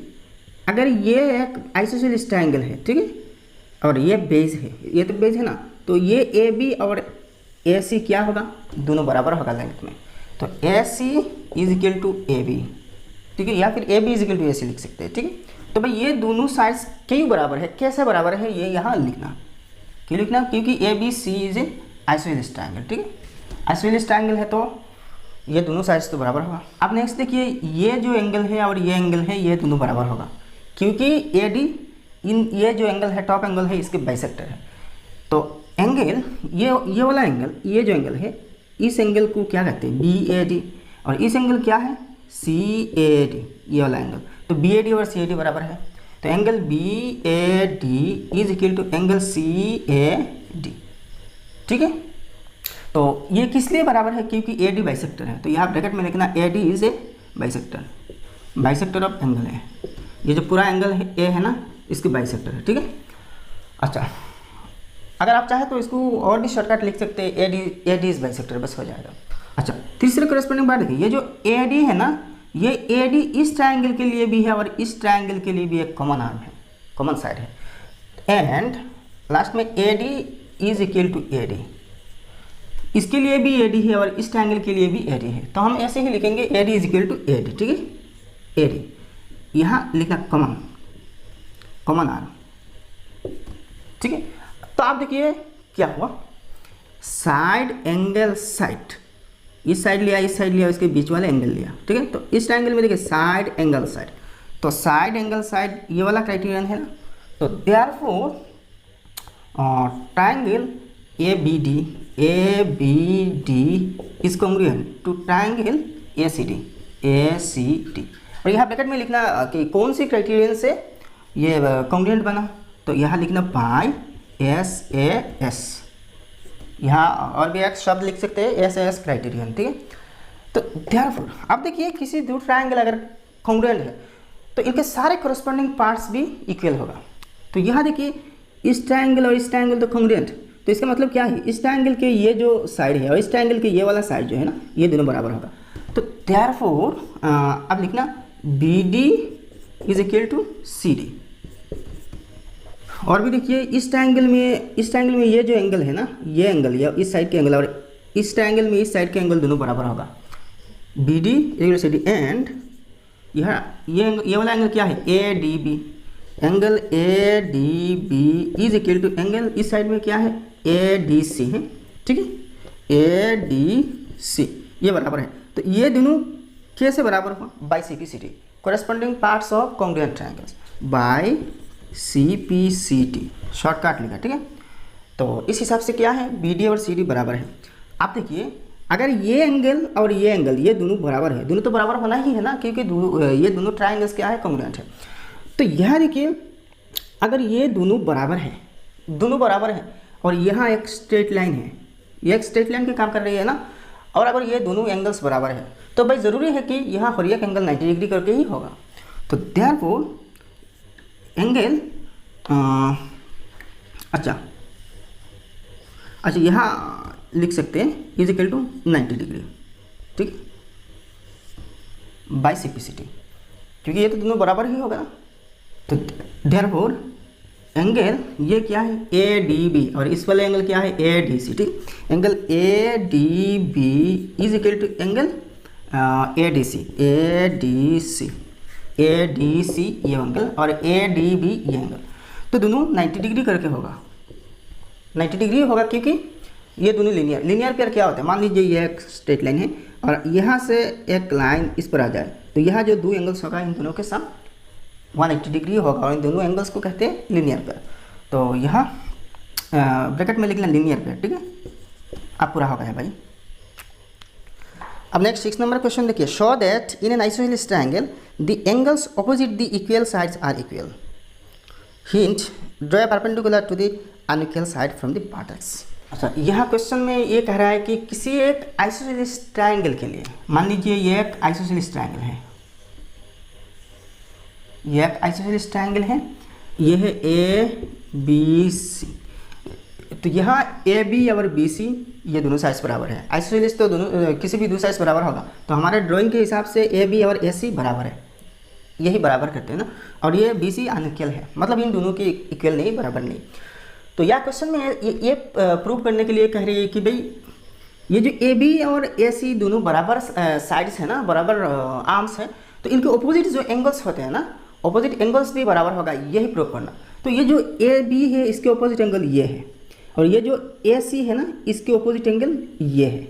अगर ये एक आइसोसेलेस ट्रायंगल है, ठीक है, और ये बेस है, ये तो बेस है ना, तो ये ए बी और ए सी क्या होगा, दोनों बराबर होगा लेंथ में। तो A C is equal to A B, ठीक है, या फिर A B is equal to A C लिख सकते हैं। ठीक है, तो भाई ये दोनों साइड्स क्यों बराबर है, कैसे बराबर है, ये यहाँ लिखना, क्यों लिखना, क्योंकि A B C is a isosceles triangle. ठीक है, आइसोसेलेस ट्रायंगल है तो ये दोनों साइड्स तो बराबर होगा। अब नेक्स्ट देखिए, ये जो एंगल है और ये एंगल है, ये दोनों बराबर होगा, क्योंकि ए डी ये जो एंगल है, टॉप एंगल है, इसके बाइसेक्टर है। तो एंगल ये वाला एंगल, ये जो एंगल है, इस एंगल को क्या कहते हैं, बी ए डी, और इस एंगल क्या है, सी ए डी, ये वाला एंगल। तो बी ए डी और सी ए डी बराबर है, तो angle B A D is equal to angle C A D. ठीक है, तो ये किस लिए बराबर है, क्योंकि ए डी बाइसेक्टर है, तो यहाँ ब्रैकेट में लिखना A D is a bisector, bisector of angle है, ये जो पूरा एंगल है ए है ना इसकी बाइसेक्टर है। ठीक है, अच्छा अगर आप चाहें तो इसको और भी शॉर्टकट लिख सकते हैं, ए डी इज बाइसेक्टर, बस हो जाएगा। अच्छा तीसरे कॉरेस्पॉन्डिंग बात देखिए, ये जो ए डी है ना, ये ए डी इस ट्रायंगल के लिए भी है और इस ट्रायंगल के लिए भी एक कॉमन आर्म है, कॉमन साइड है, एंड लास्ट में A D is equal to A D, इसके लिए भी ए डी है और इस ट्रायंगल के लिए भी ए डी है, तो हम ऐसे ही लिखेंगे A D is equal to A D. ठीक है, ए डी यहाँ लिखना कॉमन, कॉमन आर्म। ठीक है, तो आप देखिए क्या हुआ, साइड एंगल साइड, इस साइड लिया इस साइड लिया, इसके बीच वाला एंगल लिया। ठीक है, तो इस ट्रायंगल में देखिए साइड एंगल साइड, तो साइड एंगल साइड ये वाला क्राइटेरियन है ना, तो therefore triangle A B D is congruent to triangle A C D. और यहाँ ब्रैकेट में लिखना कि कौन सी क्राइटेरियन से ये कॉन्ग्रुएंट बना, तो यहाँ लिखना बाय एस ए एस, यहाँ और भी एक शब्द लिख सकते हैं एस एस क्राइटेरियन। ठीक है, तो देयरफॉर आप देखिए किसी दो ट्रायंगल अगर कॉन्ग्रुएंट है तो इनके सारे कॉरेस्पॉन्डिंग पार्ट्स भी इक्वल होगा। तो यहाँ देखिए इस ट्रायंगल और इस ट्रायंगल तो कॉन्ग्रुएंट, तो इसका मतलब क्या है, इस ट्रायंगल के ये जो साइड है और इस ट्रायंगल के ये वाला साइड जो है ना, ये दोनों बराबर होगा। तो देयरफॉर अब लिखना B D is equal to C D. और भी देखिए इस ट्रायंगल में ये जो एंगल है ना, ये एंगल या इस साइड के एंगल और इस ट्रायंगल में इस साइड के एंगल दोनों बराबर होगा, B D equal to C D, and यहाँ ये वाला एंगल क्या है, A D B, angle A D B is equal to angle इस साइड में क्या है, ए डी सी है। ठीक है, ए डी सी ये बराबर है, तो ये दोनों कैसे बराबर हुआ, by C P C T, corresponding parts of congruent triangles, by C P C T, shortcut लिखा। ठीक है, तो इस हिसाब से क्या है, बी डी और सी डी बराबर है। आप देखिए अगर ये एंगल और ये एंगल ये दोनों बराबर है, दोनों तो बराबर होना ही है ना, क्योंकि ये दोनों ट्रायंगल्स क्या है, कॉन्ग्रुएंट है। तो यह देखिए अगर ये दोनों बराबर हैं और यहाँ एक स्ट्रेट लाइन है, ये एक स्ट्रेट लाइन के काम कर रही है ना, और अगर ये दोनों एंगल्स बराबर है तो भाई ज़रूरी है कि यहाँ हर एक एंगल 90 डिग्री करके ही होगा। तो देयरफॉर एंगल अच्छा यहाँ लिख सकते हैं इज इक्वल टू 90 डिग्री। ठीक, by C P C T, क्योंकि ये तो दोनों बराबर ही होगा ना। तो देयरफॉर एंगल ये क्या है, ए डी बी, और इस वाले एंगल क्या है, ए डी सी। ठीक, angle A D B is equal to angle A D C, A D C, A D C ये एंगल और ए डी बी ये एंगल, तो दोनों 90 डिग्री करके होगा, 90 डिग्री होगा, क्योंकि ये दोनों लीनियर पेयर क्या होता है, मान लीजिए ये एक स्ट्रेट लाइन है और यहाँ से एक लाइन इस पर आ जाए, तो यहाँ जो दो एंगल्स होगा इन दोनों के साथ 180 डिग्री होगा, और इन दोनों एंगल्स को कहते हैं लीनियर पेयर। तो यहाँ ब्रैकेट में लिखना लीनियर पेयर। ठीक है, अब पूरा हो गया भाई। अब नेक्स्ट 6 नंबर क्वेश्चन देखिए, show that in an isosceles triangle the angles opposite the equal sides are equal. Hint, draw perpendicular to the unequal side from the vertex. अच्छा, यहाँ क्वेश्चन में ये कह रहा है कि किसी एक आइसोसेलेस ट्रायंगल के लिए, मान लीजिए ये एक आइसोसेलेस ट्रायंगल है, ये एक आइसोसेलेस ट्रायंगल है, ये है ए बी सी, तो यहाँ ए बी और बी सी ये दोनों साइज बराबर है। आइसोसेलेस तो दोनों किसी भी दो साइज बराबर होगा, तो हमारे ड्राइंग के हिसाब से ए बी और ए सी बराबर है, यही बराबर करते हैं ना, और ये बी सी अनइक्वल है, मतलब इन दोनों की इक्वल नहीं, बराबर नहीं। तो यह क्वेश्चन में ये प्रूव करने के लिए कह रही है कि भाई ये जो ए बी और ए सी दोनों बराबर साइड्स है ना, बराबर आर्म्स हैं, तो इनके ऑपोजिट जो एंगल्स होते हैं ना, ऑपोजिट एंगल्स भी बराबर होगा, यही प्रूव करना। तो ये जो ए बी है इसके ऑपोजिट एंगल ये है, और ये जो ए सी है ना इसके ऑपोजिट एंगल ये है।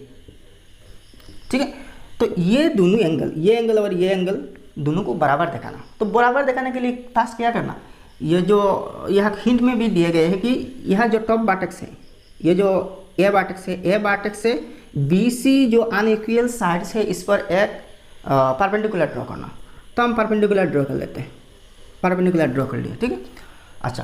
ठीक है, तो ये दोनों एंगल, ये एंगल और ये एंगल दोनों को बराबर दिखाना। तो बराबर दिखाने के लिए फर्स्ट क्या करना, ये जो यहाँ हिंट में भी दिए गए हैं कि यहाँ जो टॉप वर्टेक्स है, ये जो ए वर्टेक्स है, ए वर्टेक्स से बी सी जो अनइक्वल साइड्स है इस पर एक परपेंडिकुलर ड्रॉ करना। तो हम परपेंडिकुलर ड्रॉ कर लेते हैं, परपेंडिकुलर ड्रॉ कर लिए, ठीक है। अच्छा,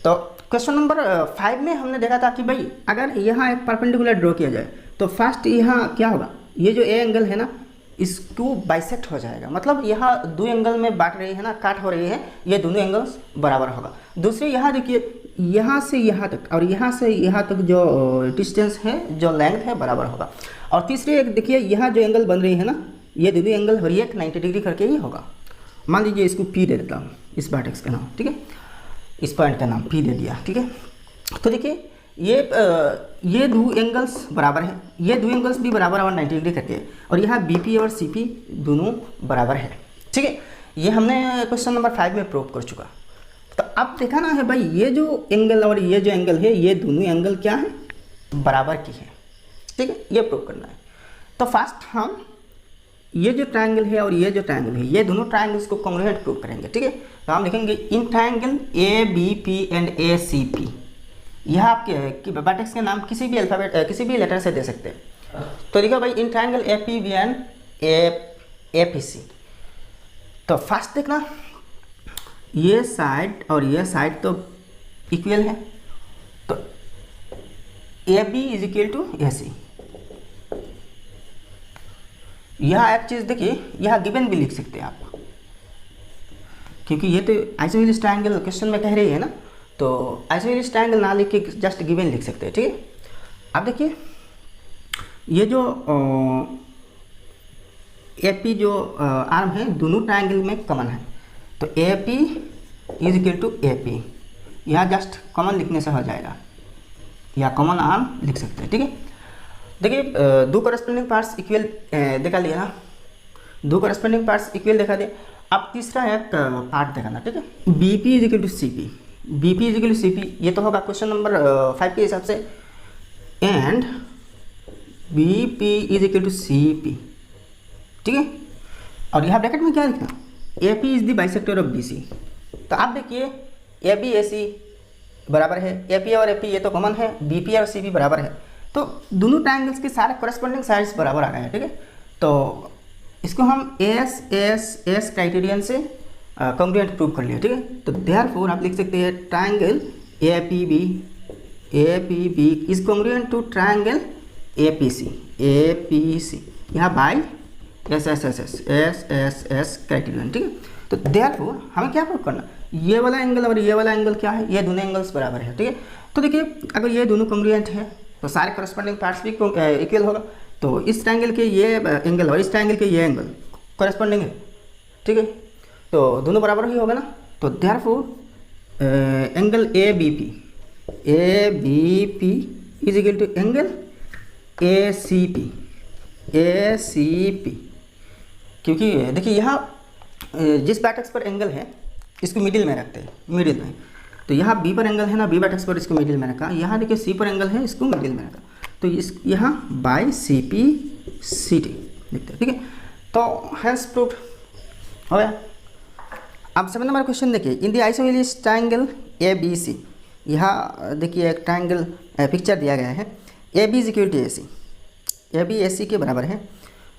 तो क्वेश्चन नंबर 5 में हमने देखा था कि भाई अगर यहाँ एक परपेंडिकुलर ड्रॉ किया जाए तो फर्स्ट यहाँ क्या होगा, ये जो ए एंगल है ना इसको बाइसेक्ट हो जाएगा, मतलब यहाँ दो एंगल में बांट रही है ना, काट हो रही है, ये दोनों एंगल्स बराबर होगा। दूसरे यहाँ देखिए, यहाँ से यहाँ तक और यहाँ से यहाँ तक जो डिस्टेंस है, जो लेंथ है, बराबर होगा। और तीसरी एक देखिए, यहाँ जो एंगल बन रही है ना, ये दोनों एंगल हर एक 90 डिग्री करके ही होगा। मान लीजिए इसको पी दे देता हूँ, इस वर्टेक्स का नाम, ठीक है, इस पॉइंट का नाम पी दे दिया, ठीक है। तो देखिए ये दो एंगल्स बराबर है, ये दो एंगल्स भी बराबर और 90 डिग्री करके, और यहाँ बीपी और सीपी दोनों बराबर है, ठीक है। ये हमने क्वेश्चन नंबर 5 में प्रूव कर चुका। तो अब देखा ना है भाई, ये जो एंगल और ये जो एंगल है, ये दोनों एंगल क्या है, बराबर की है, ठीक है, ये प्रूव करना है। तो फर्स्ट हम ये जो ट्रायंगल है और ये जो ट्रायंगल है, ये दोनों ट्रायंगल्स को कॉन्ग्रुएंट प्रूव करेंगे, ठीक है। तो हम लिखेंगे in triangle A B P and A C P. यह आपके वर्टेक्स के नाम किसी भी अल्फाबेट किसी भी लेटर से दे सकते हैं। तो देखो भाई, in triangle A P B and A P C. तो फर्स्ट देखना, ये साइड और ये साइड तो इक्वल है, तो A B is equal to A C. यहाँ एक चीज़ देखिए, यहाँ गिवन भी लिख सकते हैं आप, क्योंकि ये तो आइसोहेलिस ट्रायंगल क्वेश्चन में कह रही है ना, तो आइसोहेलिस ट्रायंगल ना लिख के जस्ट गिवन लिख सकते हैं, ठीक है। अब देखिए, ये जो ए पी जो आर्म है, दोनों ट्रायंगल में कॉमन है, तो A P is equal to A P, यहाँ जस्ट कॉमन लिखने से हो जाएगा, या कॉमन आर्म लिख सकते हैं, ठीक है। देखिए, दो करस्पॉन्डिंग पार्ट्स इक्वल दिखा लिया ना, दो करस्पॉन्डिंग पार्ट्स इक्वल दिखा दिए। अब तीसरा एक पार्ट दिखाना, ठीक है। B P is equal to C P, B P is equal to C P, ये तो होगा क्वेश्चन नंबर 5 के हिसाब से, and B P is equal to C P, ठीक है। और यहाँ ब्रैकेट में क्या लिखना, A P is the bisector of B C. तो आप देखिए, ए बी ए सी बराबर है, ए पी और ए पी ये तो कॉमन है, बी पी और सी पी बराबर है, तो दोनों ट्रायंगल्स के सारे करस्पॉन्डिंग साइड्स बराबर आ गए हैं, ठीक है। तो इसको हम एस क्राइटेरियन से कॉन्ग्रुएंट प्रूव कर लिया, ठीक है। तो देयरफॉर आप लिख सकते हैं triangle A P B is congruent to triangle A P C, यहाँ बाई एस क्राइटेरियन, ठीक है। तो देयरफॉर हमें क्या प्रूव करना, ये वाला एंगल और ये वाला एंगल क्या है, ये दोनों एंगल्स बराबर है, ठीक है। तो देखिए, अगर ये दोनों कॉन्ग्रुएंट है तो सारे करस्पॉन्डिंग पार्ट्स भी इक्वल होगा, तो इस ट्रायंगल के ये एंगल और इस ट्रायंगल के ये एंगल करस्पॉन्डिंग है, ठीक है, तो दोनों बराबर ही होगा ना। तो therefore angle A B P is equal to angle A C P, क्योंकि देखिए यहाँ जिस वर्टेक्स पर एंगल है इसको मिडिल में रखते हैं, मिडिल में, तो यहाँ बी पर एंगल है ना, बी वर्टेक्स पर इसको मिडिल में रखा, यहाँ देखिए सी पर एंगल है, इसको मिडिल में रखा, तो इस यहाँ by C P C T लिखते हैं, ठीक है। तो हेंस प्रूफ हो गया। अब 7 नंबर क्वेश्चन देखिए, in the isosceles triangle A B C, यहाँ देखिए एक ट्रायंगल पिक्चर दिया गया है, A B is equal to A C, A B A C के बराबर है,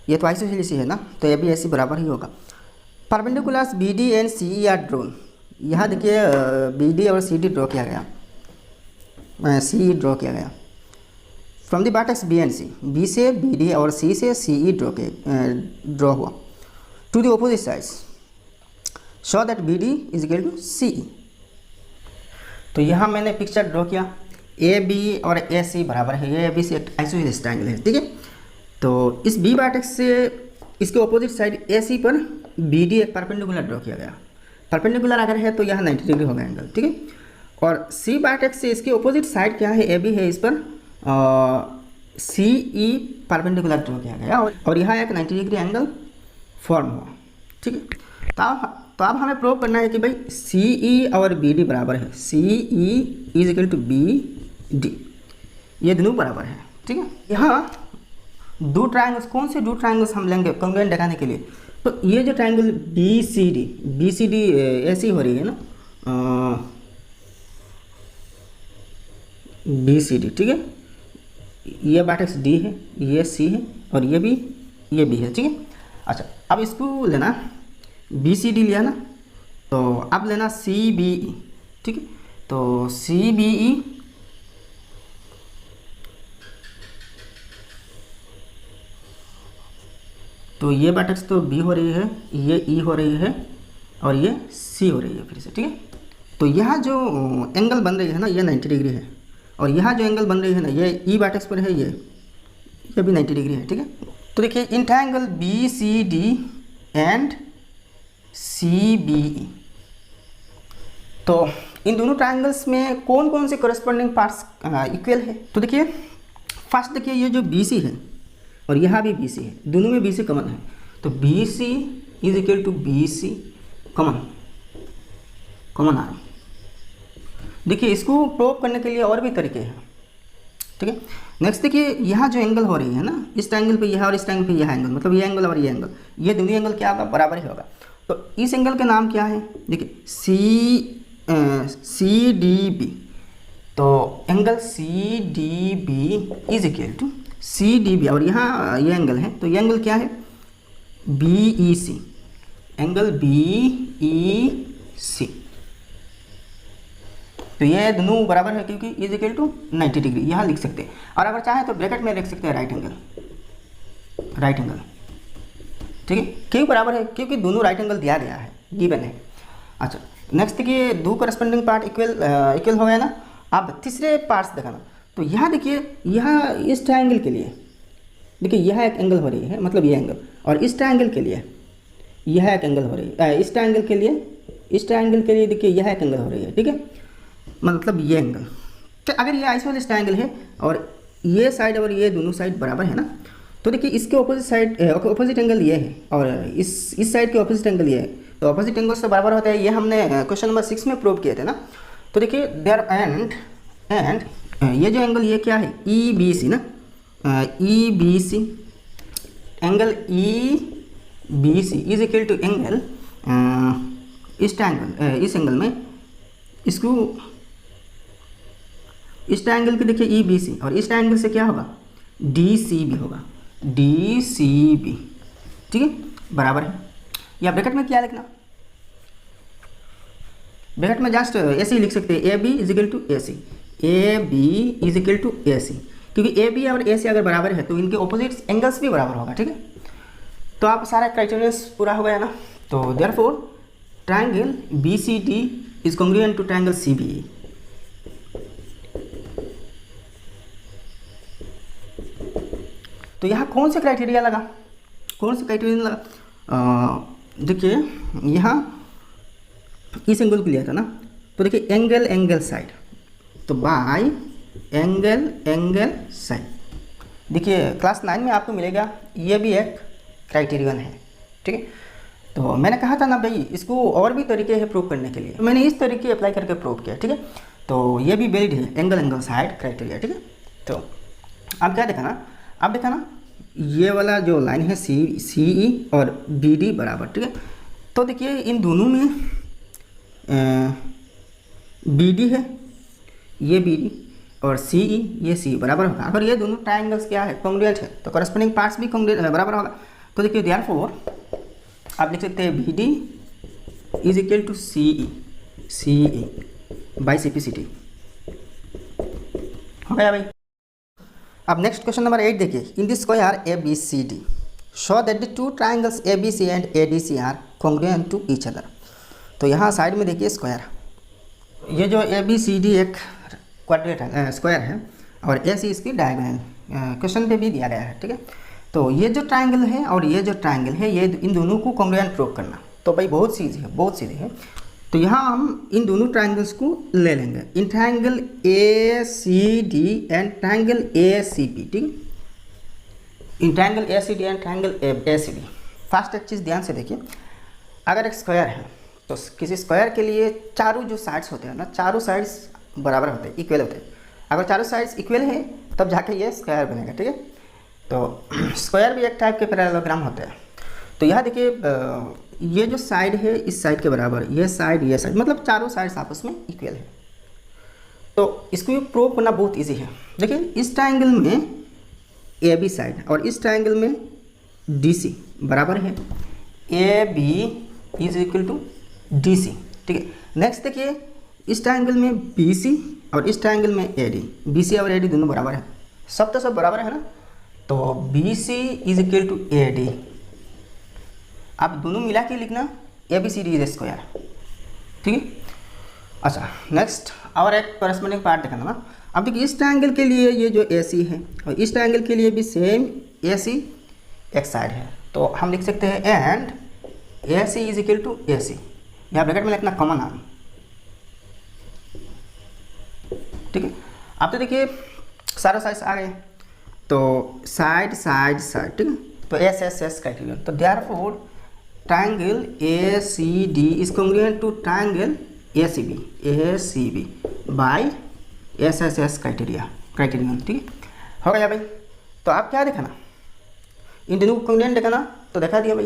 ये तो आइसोहेलिस है ना, तो ए बी ए सी बराबर ही होगा। Perpendiculars B D and C E are drawn, यहाँ देखिए बी डी और सी डी ड्रॉ किया गया, सी ड्रॉ किया गया from the vertex B and C, B से बी डी और सी से सी ई ड्रॉ हुआ to the opposite sides, show that B D is equal to C E. तो यहाँ मैंने पिक्चर ड्रॉ किया, ए बी और ए सी बराबर है, ये ए बी सी एक आइसोहेलिस ट्रायंगल है, ठीक है। तो इस बी वर्टेक्स से इसके ऑपोजिट साइड ए सी पर बी डी एक परपेंडिकुलर ड्रॉ किया गया, परपेंडिकुलर अगर है तो यहाँ 90 डिग्री होगा एंगल, ठीक है। और सी वर्टेक्स से इसके ऑपोजिट साइड क्या है, ए बी है, इस पर सी ई परपेंडिकुलर ड्रॉ किया गया, और यहाँ एक 90 डिग्री एंगल फॉर्म हुआ, ठीक है। तो अब हमें प्रूव करना है कि भाई सी ई और बी डी बराबर है, C E is equal to B D, ये दोनों बराबर है, ठीक है। यहाँ दो ट्रायंगल्स, कौन से दो ट्रायंगल्स हम लेंगे कॉन्ग्रुएंट दिखाने के लिए, तो ये जो ट्रायंगल बी सी डी ऐसी हो रही है ना, बी सी डी, ठीक है, ये वर्टेक्स डी है, ये सी है, और ये भी है, ठीक है। अच्छा, अब इसको लेना, बी सी डी लिया ना, तो अब लेना सी बी ई, ठीक है। तो सी बी ई तो ये वर्टेक्स तो बी हो रही है, ये ई हो रही है और ये सी हो रही है फिर से, ठीक है। तो यहाँ जो एंगल बन रही है ना ये 90 डिग्री है, और यहाँ जो एंगल बन रही है ना ये ई वर्टेक्स पर है, ये भी 90 डिग्री है, ठीक है। तो देखिए in triangle B C D and C B E, तो इन दोनों ट्रायंगल्स में कौन कौन से करस्पॉन्डिंग पार्ट्स इक्वल है। तो देखिए फर्स्ट देखिए ये जो बी सी है और यहाँ भी बी सी है, दोनों में बी सी कॉमन है, तो B C is equal to B C common arm. देखिए इसको प्रूव करने के लिए और भी तरीके हैं, ठीक है। नेक्स्ट देखिए यहाँ जो एंगल हो रही है ना, इस ट्रायंगल पे यह और इस ट्रायंगल पे यह एंगल, मतलब ये एंगल और ये एंगल, ये दोनों एंगल क्या होगा, बराबर ही होगा। तो इस एंगल का नाम क्या है, देखिए सी डी बी, तो angle C D B is equal to C D B, और यहाँ ये एंगल है तो ये एंगल क्या है, B E C, angle B E C. तो ये दोनों बराबर है क्योंकि इज इक्वल टू 90 डिग्री, यहाँ लिख सकते हैं। और अगर चाहे तो ब्रैकेट में लिख सकते हैं राइट एंगल, ठीक है। क्यों बराबर है, क्योंकि दोनों राइट एंगल दिया गया है, गिवन है। अच्छा नेक्स्ट देखिए दो करस्पॉन्डिंग पार्ट इक्वल हो गया ना। अब तीसरे पार्ट्स दिखाना, तो यहाँ देखिए यहाँ इस ट्रायंगल के लिए देखिए यह एक एंगल हो रही है, मतलब ये एंगल, और इस ट्रायंगल के लिए यह एक एंगल हो रही है, इस ट्रायंगल के लिए देखिए यह एक एंगल हो रही है, ठीक है, मतलब ये एंगल। तो अगर ये आइसोसेलेस ट्रायंगल है और ये साइड और ये दोनों साइड बराबर है ना, तो देखिए इसके ऑपोजिट एंगल ये है और इस साइड के ऑपोजिट एंगल ये है, तो ऑपोजिट एंगल से बराबर होता है। ये हमने क्वेश्चन नंबर 6 में प्रूव किए थे ना। तो देखिए देयर एंड ये जो एंगल ये क्या है, ई बी सी ना, E B C, angle E B C is equal to angle इस एंगल में इसको इस ट्रायंगल के देखिए ई बी सी, और इस ट्रायंगल से क्या होगा, डी सी बी होगा, डी सी बी, ठीक है, बराबर है। या ब्रैकेट में क्या लिखना, ब्रैकेट में जस्ट ऐसे ही लिख सकते हैं, A B is equal to A C, A B is equal to A C, क्योंकि ए बी और ए सी अगर बराबर है तो इनके ऑपोजिट एंगल्स भी बराबर होगा, ठीक है। तो आप सारा क्राइटेरिया पूरा हो गया ना। तो therefore triangle B C D is congruent to triangle C B E. तो यहाँ कौन से क्राइटेरिया लगा, देखिए यहाँ इस एंगल को लिया था ना, तो देखिए एंगल साइड, तो बाय एंगल साइड, देखिए क्लास 9 में आपको मिलेगा, ये भी एक क्राइटेरियन है, ठीक है। तो मैंने कहा था ना भाई इसको और भी तरीके हैं प्रूव करने के लिए, तो मैंने इस तरीके अप्लाई करके प्रूव किया, ठीक है। तो ये भी वैलिड है, एंगल साइड क्राइटेरिया, ठीक है। तो अब क्या देखा ना, अब देखा ना ये वाला जो लाइन है सी ई और बी डी बराबर, ठीक है। तो देखिए इन दोनों में बी डी है, ये बी डी और सी ई ये सी बराबर होगा। अगर ये दोनों ट्रायंगल्स क्या है, कॉन्ग्रुएंट है, तो करस्पॉन्डिंग पार्ट्स भी बराबर होगा। तो देखिए देयरफॉर आप लिख सकते हैं B D is equal to C E by C P C T, हो गया भाई। अब नेक्स्ट क्वेश्चन नंबर 8 देखिए, in this square A B C D show that the two triangles A B C and A D C are congruent to each other. तो यहाँ side में देखिए square, ये जो ए बी सी डी एक quadrate है, square है, और ए सी इसकी डायगोनल, क्वेश्चन पे भी दिया गया है, ठीक है। तो ये जो ट्रायंगल है और ये जो ट्रायंगल है, ये इन दोनों को कॉन्ग्रुएंट प्रूव करना, तो भाई बहुत सीधी है। तो यहाँ हम इन दोनों ट्रायंगल्स को ले लेंगे, in triangle A C D and triangle A C P, ठीक, in triangle A C D and triangle A C D. First एक चीज़ ध्यान से देखिए, अगर एक स्क्वायर है तो किसी स्क्वायर के लिए चारों जो साइड्स होते हैं ना, चारों साइड्स बराबर होते हैं, इक्वल होते हैं। अगर चारों साइड्स इक्वल है तब जाके ये स्क्वायर बनेगा, ठीक है। तो स्क्वायर भी एक टाइप के पैरेललोग्राम होते हैं। तो यहाँ देखिए ये जो साइड है इस साइड के बराबर, ये साइड, मतलब चारों साइड्स आपस में इक्वल है। तो इसको प्रूव करना बहुत इजी है। देखिए इस ट्रायंगल में ए बी साइड और इस ट्रायंगल में डी सी बराबर है, A B is equal to D C. ठीक है, नेक्स्ट देखिए इस ट्रायंगल में बी सी और इस ट्रायंगल में ए डी, बी सी और ए डी दोनों बराबर है, सब तो सब बराबर है ना, तो B C is equal to A D. आप दोनों मिला के लिखना A B C D is square. ठीक है, अच्छा नेक्स्ट और एक करस्पॉन्डिंग पार्ट देखना ना। अब देखिए इस ट्रायंगल के लिए ये जो ए सी है और इस ट्रायंगल के लिए भी सेम ए सी एक साइड है, तो हम लिख सकते हैं and A C is equal to A C, यहाँ ब्रैकेट में लिखना कॉमन आर्म। ठीक है, अब तो देखिए सारा साइड आ गए, तो साइड साइड साइड, ठीक है, तो एस एस एस क्राइटेरियन, तो therefore triangle A C D is congruent to triangle A C B by S S S criterion. ठीक है, हो गया भाई। तो आप क्या दिखाना, इन दोनों को कॉन्ग्रुएंट दिखाना, तो दिखा दिया भाई,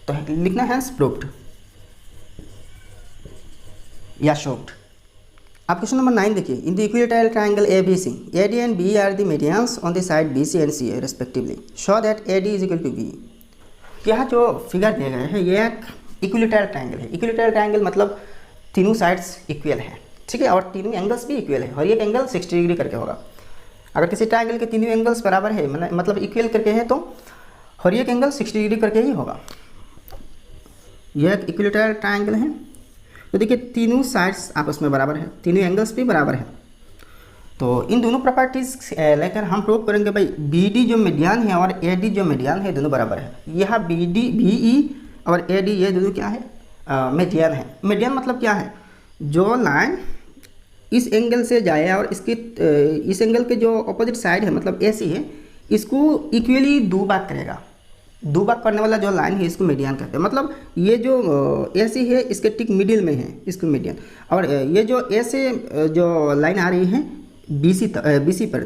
तो लिखना है प्रूव्ड या शोव्ड। आप क्वेश्चन नंबर 9 देखिए, in the equilateral triangle A B C, A D and B are the medians on the side B C and C A respectively, show that A D is equal to B. यहाँ जो figure दिए गए हैं ये एक equilateral triangle है। Equilateral triangle मतलब तीनों साइड्स इक्वल है, ठीक है, और तीनों एंगल्स भी इक्वल है, और एक एंगल 60 डिग्री करके होगा। अगर किसी ट्रायंगल के तीनों एंगल्स बराबर है मतलब इक्वल करके है, तो हर एक एंगल 60 डिग्री करके ही होगा। यह एक इक्विलैटरल ट्रायंगल है, तो देखिए तीनों साइड्स आपस में बराबर है, तीनों एंगल्स भी बराबर है। तो इन दोनों प्रॉपर्टीज लेकर हम प्रूव करेंगे भाई बी डी जो मीडियन है और ए डी जो मीडियन है दोनों बराबर है। यह बी ई और ए डी ये दोनों क्या है, मीडियन है। मीडियन मतलब क्या है, जो लाइन इस एंगल से जाए और इसके इस एंगल के जो अपोजिट साइड है मतलब ए सी है, इसको इक्वली दो भाग करेगा, दो भाग करने वाला जो लाइन है इसको मीडियन कहते हैं। मतलब ये जो ए सी है इसके ठीक मिडिल में है, इसको मीडियन, और ये जो ए से जो लाइन आ रही है बी सी पर,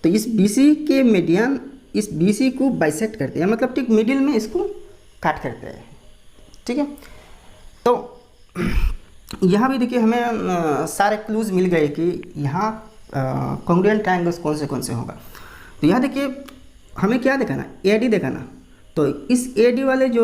तो इस बी सी के मीडियन इस बी सी को बाइसेक्ट करते हैं, मतलब ठीक मिडिल में इसको काट करते हैं। ठीक है, तो यहाँ भी देखिए हमें सारे क्लूज मिल गए कि यहाँ कॉन्ग्रुएंट ट्रायंगल्स कौन से होगा। तो यहाँ देखिए हमें क्या दिखाना, ए डी दिखाना, तो इस ए डी वाले जो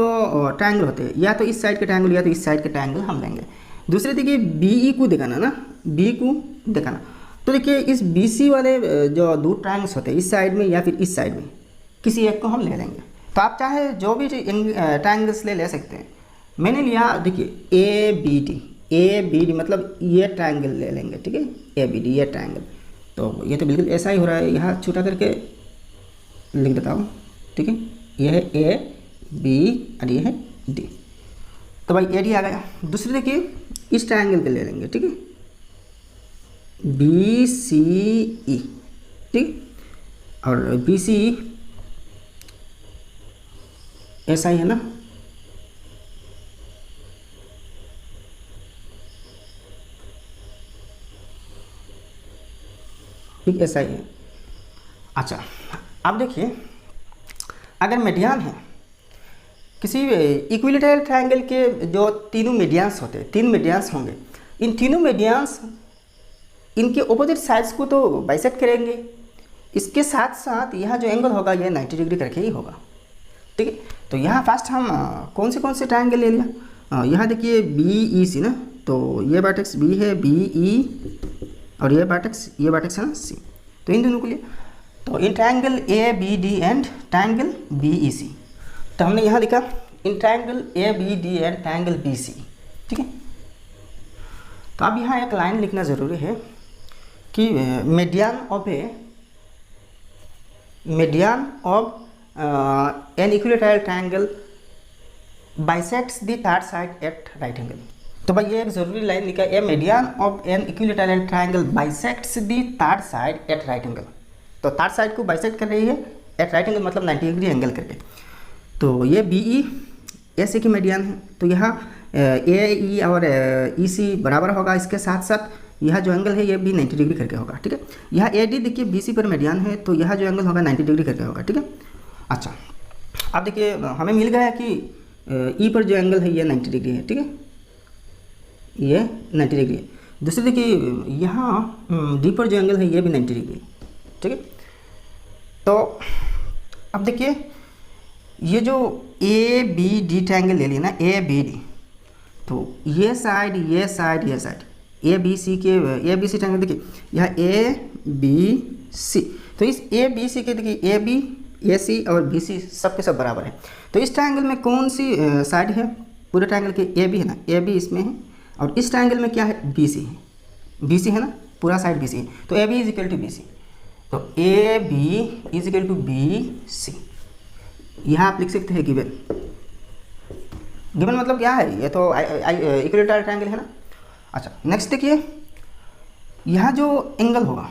ट्रायंगल होते हैं या तो इस साइड के ट्रायंगल या तो इस साइड के ट्रायंगल हम लेंगे। दूसरे देखिए बी ई को दिखाना ना, बी को दिखाना, तो देखिए इस बी सी वाले जो दो ट्रायंगल्स होते हैं इस साइड में या फिर इस साइड में किसी एक को हम ले लेंगे। तो आप चाहे जो भी ट्रायंगल्स ले सकते हैं। मैंने लिया देखिए ए बी डी मतलब ये ट्रायंगल ले लेंगे, ठीक है, ए बी डी ये ट्रायंगल। तो ये तो बिल्कुल ऐसा ही हो रहा है, यहाँ छोटा करके लिख देता हूँ, ठीक है, ये है ए बी और ये है डी। तो भाई ए डी आ गया। दूसरे देखिए इस ट्रायंगल के ले लेंगे, ठीक है, बी सी ई, ठीक, और बी सी ई ऐसा ही है ना, ठीक ऐसा ही है। अच्छा अब देखिए अगर मीडियन है किसी इक्विलैटरल ट्रायंगल के जो तीनों मीडियंस होते हैं, तीन मीडियंस होंगे, इन तीनों मीडियंस इनके ऑपोजिट साइड्स को तो बाइसेक्ट करेंगे, इसके साथ साथ यह जो एंगल होगा यह 90 डिग्री करके ही होगा। ठीक है, तो यहाँ फर्स्ट हम कौन से ट्रायंगल ले लिया, यहाँ देखिए बी ई सी ना, तो ये वर्टेक्स बी है, बी ई और ये वर्टेक्स है ना सी, तो इन दोनों को लिए तो इन triangle A B D and triangle B E C, तो हमने यहाँ लिखा in triangle A B D and triangle B C. ठीक है, तो अब यहाँ एक लाइन लिखना ज़रूरी है कि median of an equilateral triangle bisects the third side at right angle. तो भाई ये एक ज़रूरी लाइन लिखा, a median of an equilateral triangle bisects the third side at right angle. तो थर्ड साइड को बाइसेक्ट कर रही है एट राइट एंगल मतलब 90 डिग्री एंगल करके। तो ये बी ई ए सी की मीडियन है, तो यहाँ ए ई और ई सी बराबर होगा, इसके साथ साथ यह जो एंगल है ये भी 90 डिग्री करके होगा। ठीक है, यहाँ ए डी देखिए बी सी पर मीडियन है, तो यह जो एंगल होगा 90 डिग्री करके होगा। ठीक है, अच्छा अब देखिए हमें मिल गया कि ई पर जो एंगल है ये 90 डिग्री है। ठीक है, ये 90 डिग्री है। दूसरे देखिए यहाँ डी पर जो एंगल है ये भी 90 डिग्री। ठीक है, तो अब देखिए ये जो ए बी डी ट्रायंगल ले लिया ना, ए बी डी, तो ये साइड ये साइड ये side A B C triangle देखिए, यह ए बी सी, तो इस ए बी सी के देखिए ए बी ए सी और बी सी सब के सब बराबर है। तो इस ट्रायंगल में कौन सी साइड है, पूरे ट्रायंगल के ए बी है ना, ए बी इसमें है, और इस ट्रायंगल में क्या है, बी सी है, बी सी है ना, पूरा साइड बी सी है। तो A B is equal to B C, तो A B is equal to B C. यहाँ आप लिख सकते हैं गिवन, गिवन मतलब क्या है, ये तो इक्विलेटरल ट्रायंगल है ना। अच्छा नेक्स्ट देखिए, यह जो एंगल होगा,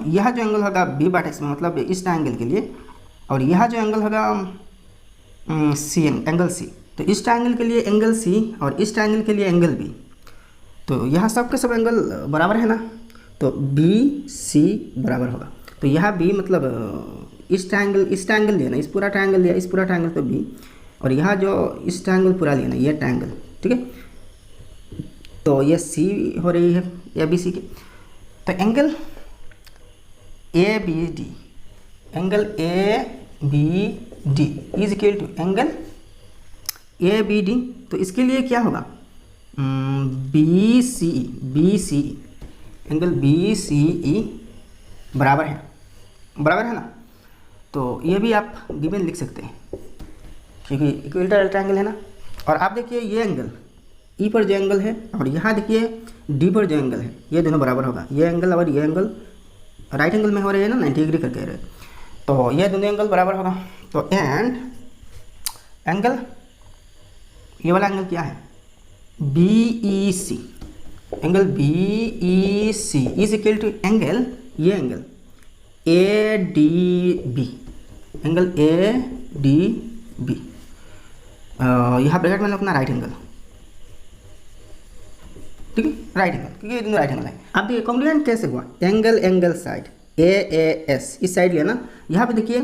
यह जो एंगल होगा बी बाट एक्स में, मतलब इस ट्रायंगल के लिए, और यह जो एंगल होगा सी एंगल सी, तो इस ट्रायंगल के लिए एंगल सी और इस ट्रायंगल के लिए एंगल बी, तो यह सब के सब एंगल बराबर है ना, तो बी सी बराबर होगा। तो यह बी मतलब इस ट्रायंगल लिया ना, इस पूरा ट्रायंगल लिया, इस पूरा ट्रायंगल तो बी, और यह जो इस ट्रायंगल पूरा लिया ना, ये ट्रायंगल, ठीक है, तो ये सी हो रही है ए बी सी की। तो angle A B D, angle A B D is equal to angle A B D, तो इसके लिए क्या होगा, B C E, angle B C E बराबर है ना। तो ये भी आप गिवन लिख सकते हैं क्योंकि इक्विलेटरल ट्रायंगल है ना। और आप देखिए ये एंगल ई पर जो एंगल है और यहाँ देखिए डी पर जो एंगल है, ये दोनों बराबर होगा। ये एंगल और ये एंगल राइट एंगल में हो रहे हैं ना, 90 डिग्री करके रहे, तो ये दोनों एंगल बराबर होगा। तो एंड एंगल, ये वाला एंगल क्या है, B E C, angle B E C is equal to angle, ये angle A D B, angle A D B, यहाँ ब्रैकेट में अपना राइट एंगल, ठीक है, राइट एंगल, क्योंकि ये दोनों राइट एंगल है। अब देखिए कॉम्प्लीमेंट कैसे हुआ, एंगल साइड ए एस इस साइड लिया ना, यहाँ पे देखिए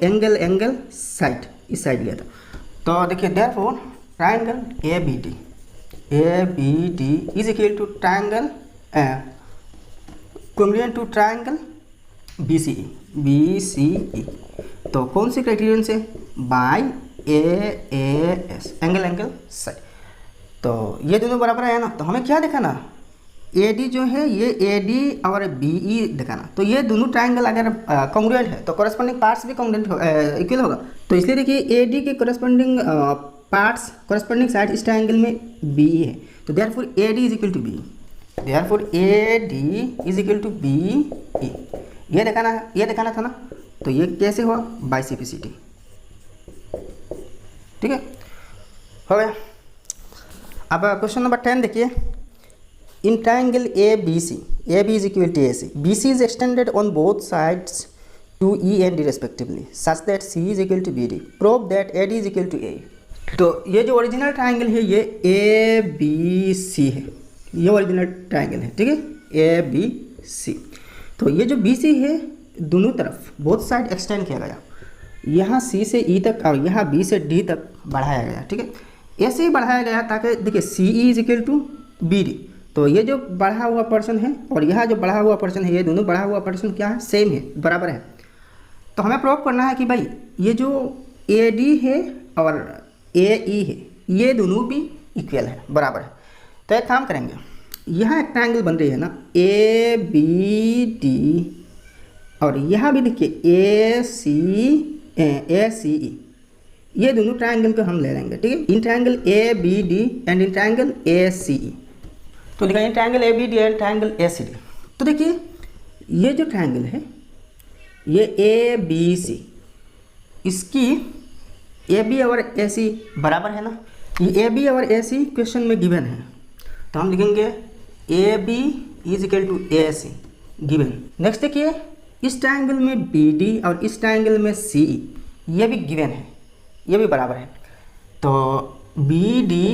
एंगल साइड इस साइड लिया था। तो देखिए therefore triangle A B D is equal to triangle complement to triangle B C E. तो कौन सी क्राइटेरियन से, by A S, angle side. तो ये दोनों बराबर है ना, तो हमें क्या दिखाना, ए डी जो है ये ए डी और बी ई दिखाना। तो ये दोनों ट्रायंगल अगर कॉन्ग्रुएंट है तो कॉरेस्पॉन्डिंग पार्ट्स भी कॉन्ग्रुएंट इक्वल होगा। तो इसलिए देखिए ए डी के कॉरेस्पॉन्डिंग पार्ट्स, कॉरेस्पॉन्डिंग साइड इस ट्रायंगल में बी ई है, तो therefore A D is equal to B, therefore A D is equal to B E. ये दिखाना था ना, तो ये कैसे हुआ, बाय सिम्प्लिसिटी, ठीक है, हो गया। अब क्वेश्चन नंबर 10 देखिए, in triangle A B C, A B is equal to A C, B C is extended on both sides to E and D respectively such that C is equal to B D, prove that A D is equal to A. तो ये जो original triangle है ये A B C है, ये original triangle है, ठीक है, ए बी सी। तो ये जो बी सी है दोनों तरफ बोथ साइड एक्सटेंड किया गया, यहाँ सी से ई तक और यहाँ बी से डी तक बढ़ाया गया, ठीक है, ऐसे ही बढ़ाया गया ताकि देखिए C E is equal to B D. तो ये जो बढ़ा हुआ पर्सन है और यहाँ जो बढ़ा हुआ पर्सन है, ये दोनों बढ़ा हुआ पर्सन क्या है, सेम है, बराबर है। तो हमें प्रूव करना है कि भाई ये जो ए डी है और ए ई है ये दोनों भी इक्वल है, बराबर है। तो एक काम करेंगे, यहाँ एक ट्रायंगल बन रही है ना ए बी डी, और यहाँ भी देखिए ए सी ई, ये दोनों ट्रायंगल को हम ले लेंगे, ठीक है, in triangle A B D and in triangle A C E. तो देखिए in triangle A B D and triangle A C D. तो देखिए ये जो ट्रायंगल है ये ए बी सी, इसकी ए बी और ए सी बराबर है ना, ये ए बी और ए सी क्वेश्चन में गिवन है, तो हम लिखेंगे A B is equal to A C given. Next देखिए इस ट्रायंगल में बी डी और इस ट्रायंगल में सी ई, ये भी गिवन है, ये भी बराबर है। तो B D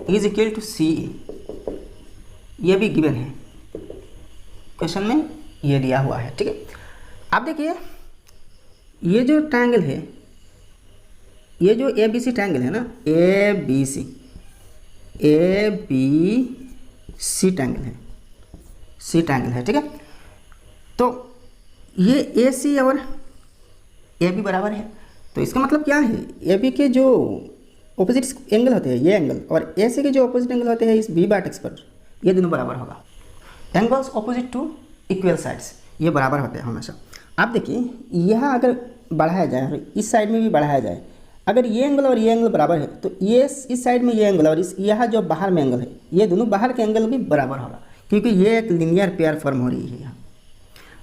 is equal to C E, ये भी गिवन है, क्वेश्चन में ये दिया हुआ है, ठीक है। अब देखिए ये जो ट्रायंगल है, ये जो ए बी सी ट्रायंगल है ना, ए बी सी ट्रायंगल है, सी ट्रायंगल है, ठीक है। तो ये ए सी और ए बी बराबर है, तो इसका मतलब क्या है, ए बी के जो ऑपोजिट एंगल होते हैं ये एंगल और ए सी के जो ऑपोजिट एंगल होते हैं इस बी वर्टेक्स पर, ये दोनों बराबर होगा। Angles opposite to equal sides ये बराबर होते हैं हमेशा। आप देखिए यह अगर बढ़ाया जाए और इस साइड में भी बढ़ाया जाए, अगर ये एंगल और ये एंगल बराबर है तो ये इस साइड में ये एंगल और इस यह जो बाहर में एंगल है ये दोनों बाहर के एंगल भी बराबर होगा, क्योंकि ये एक लीनियर पेयर फॉर्म हो रही है यहाँ।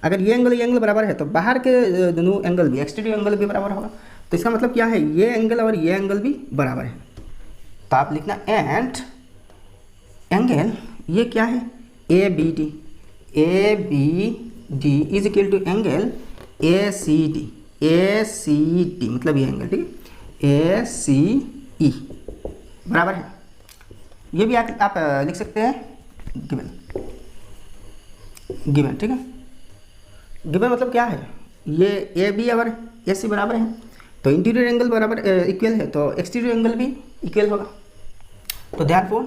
अगर ये एंगल बराबर है तो बाहर के दोनों एंगल भी, एक्सटीरियर एंगल भी बराबर होगा। तो इसका मतलब क्या है, ये एंगल और ये एंगल भी बराबर है। तो आप लिखना एंड एंगल ये क्या है, A B D is equal to angle A C D मतलब ये एंगल, ठीक है, ए सी ई बराबर है। ये भी आप लिख सकते हैं गिवन, ठीक है। गिवन मतलब क्या है, ये ए बी और ए सी बराबर है तो इंटीरियर एंगल बराबर इक्वल है तो एक्सटीरियर एंगल भी इक्वल होगा। तो therefore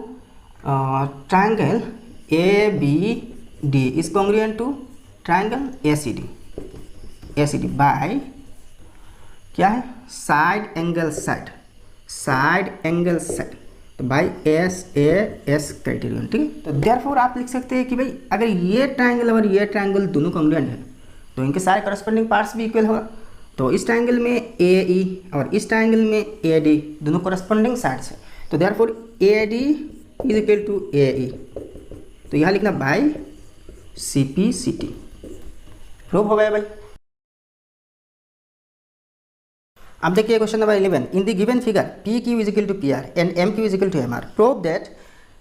triangle A B D is congruent to triangle A C D by क्या है, साइड एंगल साइड तो बाय एस क्राइटेरियन, ठीक है। तो देयरफॉर आप लिख सकते हैं कि भाई अगर ये ट्रायंगल और ये ट्रायंगल दोनों कॉन्ग्रुएंट है तो इनके सारे करस्पॉन्डिंग पार्ट्स भी इक्वल होगा। तो इस ट्रायंगल में ए ई और इस ट्रायंगल में ए डी दोनों करस्पॉन्डिंग साइड्स है, तो therefore A D is equal to A E. तो यहाँ लिखना by C P C T, prove हो गया भाई। अब देखिए question number 11, in the given figure P Q is equal to P R and M Q is equal to M R, prove that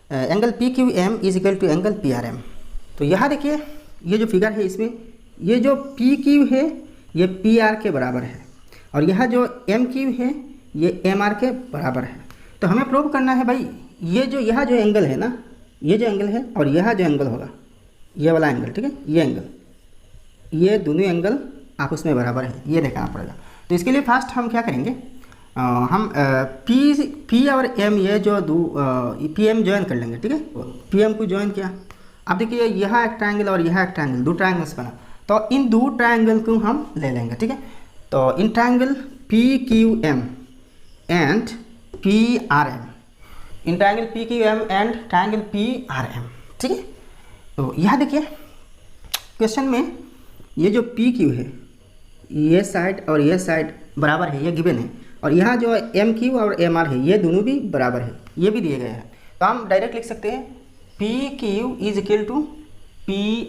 angle P Q M is equal to angle P R M. तो यहाँ देखिए ये जो figure है इसमें ये जो P Q है ये पी आर के बराबर है और यह जो एम क्यू है ये एम आर के बराबर है। तो हमें प्रूव करना है भाई ये जो यह जो एंगल है ना, ये जो एंगल है और यह जो एंगल होगा ये वाला एंगल, ठीक है, ये एंगल, ये दोनों एंगल आपस में बराबर है, ये देखना पड़ेगा। तो इसके लिए फास्ट हम क्या करेंगे, हम पी और एम ये जो पी एम ज्वाइन कर लेंगे, ठीक है। पी एम को ज्वाइन किया, अब देखिए यह एक ट्रायंगल और यह एक ट्रायंगल, दो ट्रायंगल्स बना, तो इन दो ट्रायंगल को हम ले लेंगे, ठीक है। तो इन triangle P Q M and P R M, in triangle P Q M and triangle P R M, ठीक है। तो यह देखिए क्वेश्चन में ये जो पी क्यू है ये साइड और ये साइड बराबर है, ये गिवन है, और यहाँ जो एम क्यू और एम आर है ये दोनों भी बराबर है, ये भी दिए गए हैं। तो हम डायरेक्ट लिख सकते हैं P Q is equal to P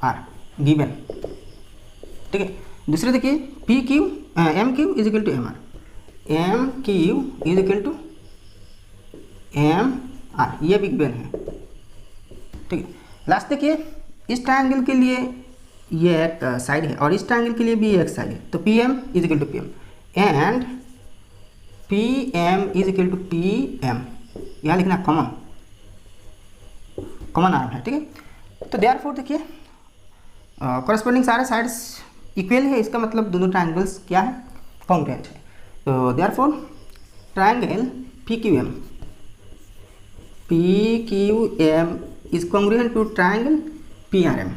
R given, ठीक है। दूसरे देखिए P Q M Q is equal to M Q is equal to M R, ये भी गिवन है, ठीक है। लास्ट देखिए इस ट्रायंगल के लिए ये एक साइड है और इस ट्रायंगल के लिए भी एक साइड है, तो P M is equal to P M and P M is equal to P M, यहाँ लिखना कॉमन आर्म है, ठीक है। तो देयरफॉर देखिए कॉरेस्पॉन्डिंग सारे साइड्स इक्वल है, इसका मतलब दोनों ट्रायंगल्स क्या है, कॉन्ग्रुएंट है। तो therefore triangle P Q M is congruent to triangle P R M.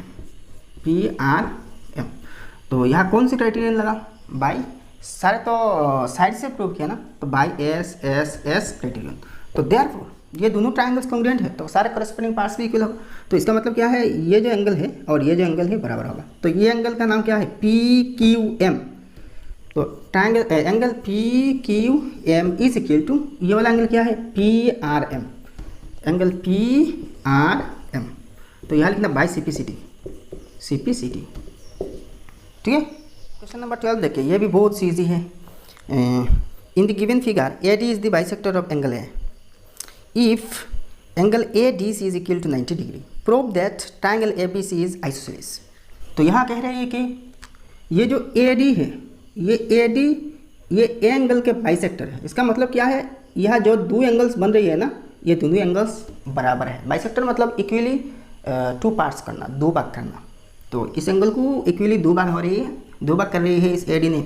तो यहाँ कौन सी क्राइटेरियन लगा, बाई सारे तो साइड से प्रूव किया ना, तो बाई एस क्राइटेरियन। तो देयरफॉर ये दोनों ट्रायंगल्स कॉन्ग्रुएंट है तो सारे करस्पॉन्डिंग पार्ट्स भी इक्वल होगा। तो इसका मतलब क्या है, ये जो एंगल है और ये जो एंगल है बराबर होगा। तो ये एंगल का नाम क्या है, पी क्यू एम। तो triangle angle P Q M is equal to ये वाला एंगल क्या है, P R M, angle P R M. तो यहाँ लिखना by C P C T, ठीक है। क्वेश्चन नंबर 12 देखिए, ये भी बहुत सी ईजी है। In the given figure A D is the bisector of angle A, if angle A D C is equal to 90 degree, prove that triangle A B C is isosceles. तो यहाँ कह रहे हैं कि ये जो ए डी है ये ए एंगल के बाइसेक्टर है। इसका मतलब क्या है, यह जो दो एंगल्स बन रही है ना, ये दोनों एंगल्स बराबर है। बाइसेक्टर मतलब इक्वली टू पार्ट्स करना, दो भाग करना। तो इस एंगल को इक्वली दो भाग हो रही है, दो भाग कर रही है इस ए डी ने,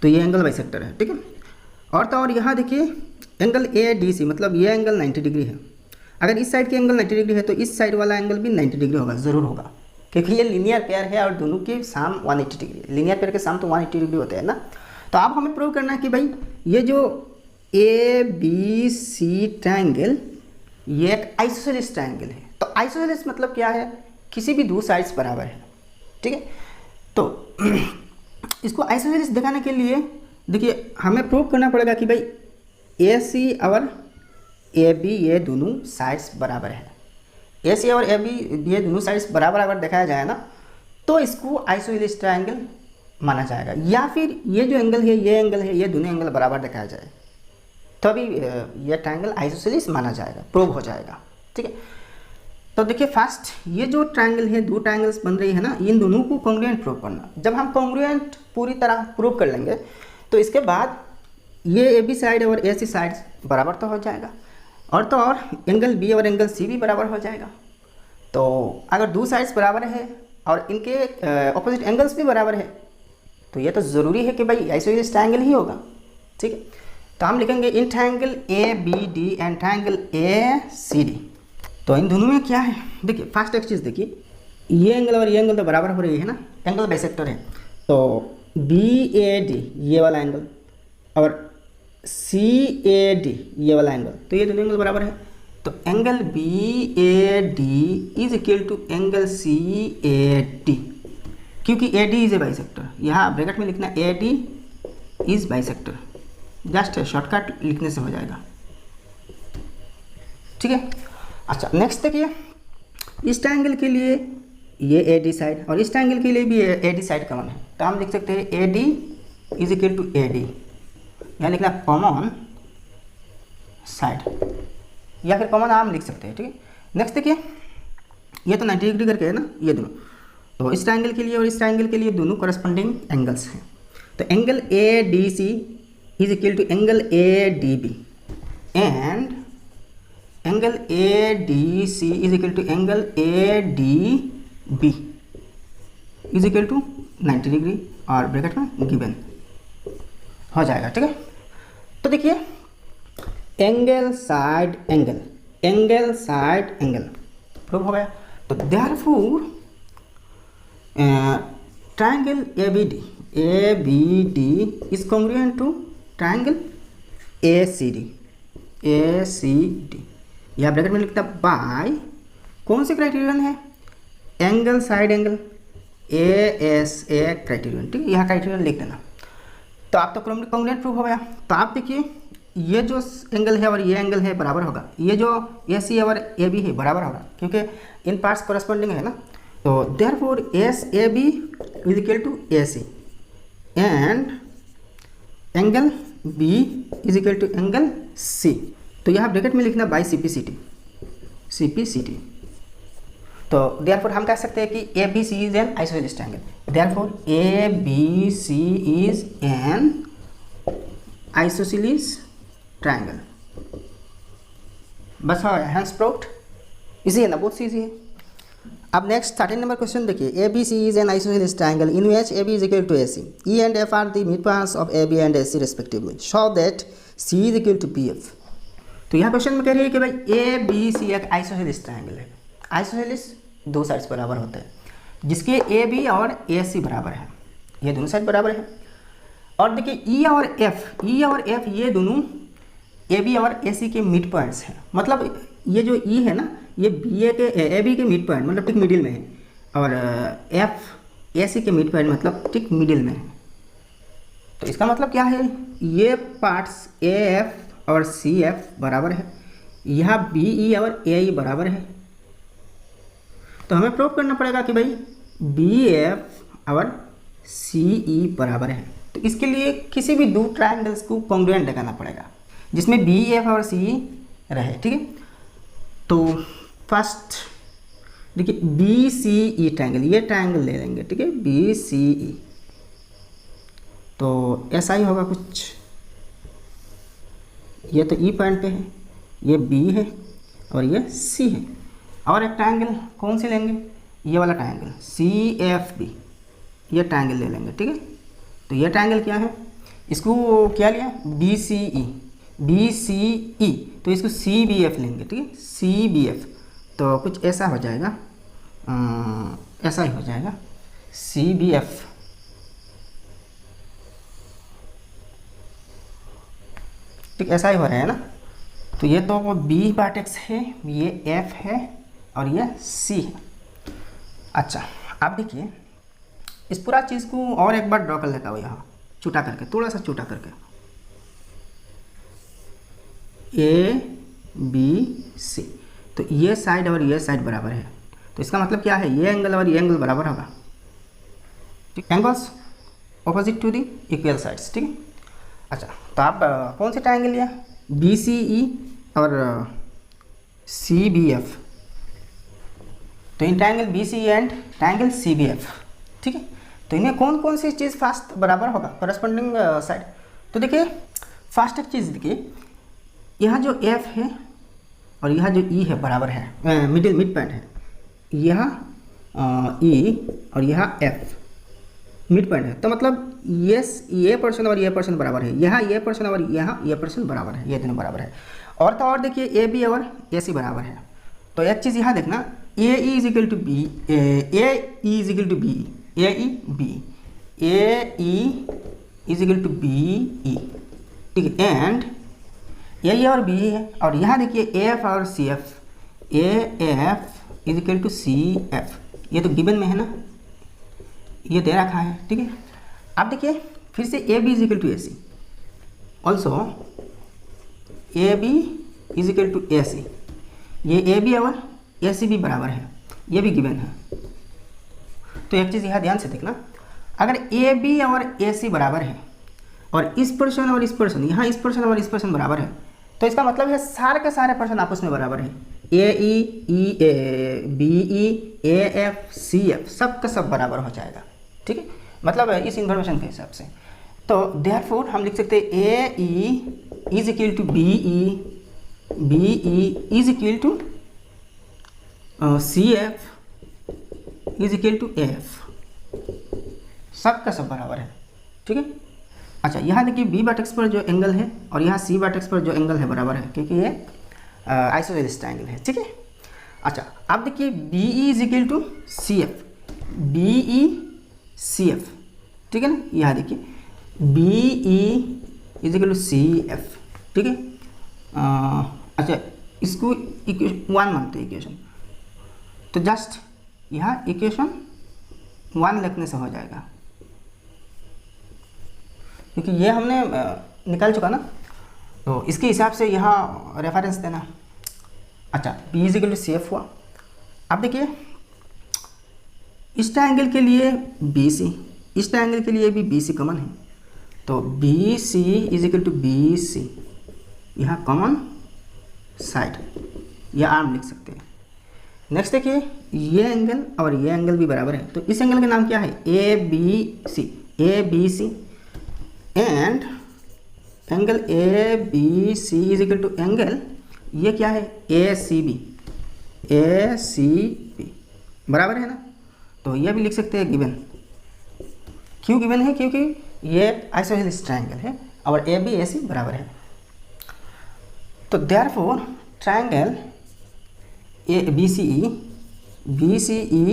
तो ये एंगल बाइसेक्टर है, ठीक है। और तो और यहाँ देखिए एंगल ए डी सी मतलब ये एंगल 90 डिग्री है। अगर इस साइड की एंगल 90 डिग्री है तो इस साइड वाला एंगल भी 90 डिग्री होगा, ज़रूर होगा, क्योंकि ये लीनियर पेयर है और दोनों के साम 180 डिग्री। लीनियर पेयर के साम तो 180 डिग्री होते हैं ना। तो अब हमें प्रूव करना है कि भाई ये जो ए बी सी ट्रायंगल ये एक आइसोसेलेस ट्रायंगल है। तो आइसोसेलेस मतलब क्या है, किसी भी दो साइड्स बराबर है, ठीक है। तो इसको आइसोसेलेस दिखाने के लिए देखिए हमें प्रूव करना पड़ेगा कि भाई ए सी और ए बी ये दोनों साइड्स बराबर है। ए सी और ए बी ये दोनों साइड्स बराबर अगर दिखाया जाए ना तो इसको आइसोसेलेस ट्रायंगल माना जाएगा। या फिर ये जो एंगल है ये एंगल है, ये दोनों एंगल बराबर दिखाया जाए तो अभी ये ट्रायंगल आइसोसेलेस माना जाएगा, प्रूव हो जाएगा, ठीक है। तो देखिए फर्स्ट ये जो ट्रायंगल है, दो ट्रायंगल्स बन रही है ना, इन दोनों को कॉन्ग्रुएंट प्रूव करना। जब हम कॉन्ग्रुएंट पूरी तरह प्रूव कर लेंगे तो इसके बाद ये ए बी साइड और ए सी साइड बराबर तो हो जाएगा, और तो और एंगल बी और एंगल सी भी बराबर हो जाएगा। तो अगर दो साइड्स बराबर है और इनके ऑपोजिट एंगल्स भी बराबर है तो ये तो ज़रूरी है कि भाई आइसोसेलेस ट्रायंगल ही होगा, ठीक है। तो हम लिखेंगे in triangle A B D and triangle A C D. तो इन दोनों में क्या है, देखिए फर्स्ट एक चीज़ देखिए, ये एंगल और ये एंगल तो बराबर हो रही है ना, एंगल बाइसेक्टर है। तो बी ए डी ये वाला एंगल और सी ए डी ये वाला एंगल, तो ये दोनों एंगल बराबर है। तो angle B A D is equal to angle C A D, क्योंकि A D is a bisector. यहाँ ब्रैकेट में लिखना A D is bisector, just shortcut लिखने से हो जाएगा, ठीक है। अच्छा नेक्स्ट देखिए, इस ट्रायंगल के लिए ये ए डी साइड और इस ट्रायंगल के लिए भी ए डी साइड कॉमन है, तो हम लिख सकते हैं A D is equal to A D, यहाँ लिखना कॉमन साइड या फिर कॉमन आर्म लिख सकते हैं, ठीक है। नेक्स्ट देखिए, ये तो 90 डिग्री करके है ना ये दोनों, तो इस ट्रायंगल के लिए और इस ट्रायंगल के लिए दोनों करस्पॉन्डिंग एंगल्स हैं। तो angle A D C is equal to angle A D B and angle A D C is equal to angle A D B is equal to 90 degree और ब्रैकेट में given हो जाएगा, ठीक है। तो देखिए angle side angle, angle side angle prove हो गया। तो therefore triangle A B D is congruent to triangle A C D. यह ब्रैकेट में लिखता बाय कौन से क्राइटेरियन है, angle side angle A S A criterion, ठीक है। यह क्राइटेरियन लिख देना। तो आप तो कॉन्ग्रुएंट प्रूव हो गया। तो आप देखिए ये जो एंगल है और ये एंगल है बराबर होगा, ये जो ए सी और ए बी है बराबर होगा, क्योंकि इन पार्ट्स कॉरस्पॉन्डिंग है ना। तो therefore S A B is equal to A C and angle B is equal to angle C. तो यहाँ ब्रैकेट में लिखना by C P C T. तो देयरफॉर हम कह सकते हैं कि A B C is an isosceles triangle. Therefore A B C is an isosceles triangle. बस हाँ हैंस प्रूव्ड, इजी है ना, बहुत इजी है। अब नेक्स्ट 13 नंबर क्वेश्चन देखिए, A B C is an isosceles triangle in which A B is equal to A C, E and F are the mid points of A B and A C respectively, show that C is equal to P F. तो यहाँ question में कह रही है कि भाई ए B सी एक isosceles triangle है। आइसोसेलेस दो साइड्स बराबर होते हैं, जिसके ए बी और ए सी बराबर है, ये दोनों साइड बराबर है। और देखिए ई और एफ ये दोनों ए बी और ए सी के मिड पॉइंट्स हैं। मतलब ये जो ई है ना, ये बी ए बी के मिड पॉइंट मतलब ठीक मिडिल में है, और एफ ए सी के मिड पॉइंट मतलब ठीक मिडिल में है। तो इसका मतलब क्या है, ये पार्ट्स ए एफ और सी एफ बराबर है, यहाँ बी ई और ए ई बराबर है। तो हमें प्रूव करना पड़ेगा कि भाई बी एफ और सी ई बराबर है। तो इसके लिए किसी भी दो ट्रायंगल्स को कॉन्ग्रुएंट लगाना पड़ेगा जिसमें बी एफ और सी ई रहे, ठीक है। तो फर्स्ट देखिए बी सी ई ट्रायंगल, ये ट्रायंगल ले लेंगे, ठीक है, बी सी ई। तो ऐसा ही होगा कुछ, ये तो ई पॉइंट पे है, ये बी है और ये सी है। और एक ट्रायंगल कौन सी लेंगे, ये वाला ट्रायंगल सी एफ बी, ये ट्रायंगल ले लेंगे, ठीक है। तो ये ट्रायंगल क्या है, इसको क्या लिया, बी सी ई, तो इसको सी बी एफ लेंगे, ठीक है, सी बी एफ। तो कुछ ऐसा हो जाएगा, ऐसा ही हो जाएगा सी बी एफ। ठीक, ऐसा ही हो रहा है ना। तो ये तो बी वर्टेक्स है, ये एफ है और ये सी है। अच्छा आप देखिए इस पूरा चीज़ को और एक बार ड्रॉ कर लेता हूँ यहाँ छूटा करके, थोड़ा सा छूटा करके, ए बी सी। तो ये साइड और ये साइड बराबर है, तो इसका मतलब क्या है, ये एंगल और ये एंगल बराबर होगा। ठीक, angles opposite to the equal sides. ठीक है। अच्छा तो आप कौन से ट्रायंगल लिया, बी सी ई और सी बी एफ। तो इन triangle B C and triangle C B F, ठीक है, तो इन्हें कौन कौन सी चीज़ फास्ट बराबर होगा करस्पॉन्डिंग साइड। तो देखिए फास्ट एक चीज़ देखिए, यहाँ जो एफ है और यहाँ जो ई है बराबर है, मिड पॉइंट है, यहाँ ई और यहाँ एफ मिड पॉइंट है। तो मतलब ये पर्सन और ये पर्सन बराबर है, यहाँ ये पर्सन और यहाँ ये पर्सन बराबर है, ये दोनों बराबर है। और तो और देखिए ए बी और ए सी बराबर है। तो एक चीज़ यहाँ देखना, A E is equal to B, A E is equal to B, A E B, A E is equal to B E, ठीक है, एंड ए और बी है। और यहाँ देखिए एफ और C F, A F is equal to C F, ये तो गिवन में है ना, ये दे रखा है। ठीक है, अब देखिए फिर से A B is equal to A C, also A B is equal to A C, ये ए बी और ए सी भी बराबर है, ये भी गिवन है। तो एक चीज़ यहाँ ध्यान से देखना, अगर ए बी और ए सी बराबर है और इस पर्सन और इस पर्सन, यहाँ इस पर्सन और इस पर्सन बराबर है, तो इसका मतलब है सारे के सारे पर्सन आपस में बराबर है। A E A B E A F C F सब का सब बराबर हो जाएगा। ठीक है, मतलब इस इन्फॉर्मेशन के हिसाब से। तो देयरफॉर हम लिख सकते हैं A E is equal to B E is equal to C F is equal to F, सब का सब बराबर है। ठीक है। अच्छा यहाँ देखिए बी वर्टेक्स पर जो एंगल है और यहाँ सी वर्टेक्स पर जो एंगल है बराबर है, क्योंकि ये आइसोसेलेस ट्रायंगल है। ठीक है। अच्छा अब देखिए B E is equal to C F, B E C F, ठीक है ना, यहाँ देखिए B E is equal to C F. ठीक है। अच्छा इसको वन मानते हैं इक्वेशन, तो जस्ट यहाँ इक्वेशन 1 लिखने से हो जाएगा, क्योंकि ये हमने निकाल चुका ना, तो इसके हिसाब से यहाँ रेफरेंस देना। अच्छा B is equal to C F हुआ। अब देखिए इस ट्रायंगल के लिए बी सी, इस ट्रायंगल के लिए भी बी सी कॉमन है, तो B C is equal to B C, यहाँ कॉमन साइड या आर्म लिख सकते हैं। नेक्स्ट देखिए ये एंगल और ये एंगल भी बराबर है, तो इस एंगल का नाम क्या है, A B C and angle A B C is equal to angle ये क्या है, ए सी बी बराबर है ना। तो ये भी लिख सकते हैं गिवन। क्यों गिवन है, क्योंकि ये आइसोसेलेस ट्रायंगल है और ए बी ए सी बराबर है। तो therefore triangle A B C E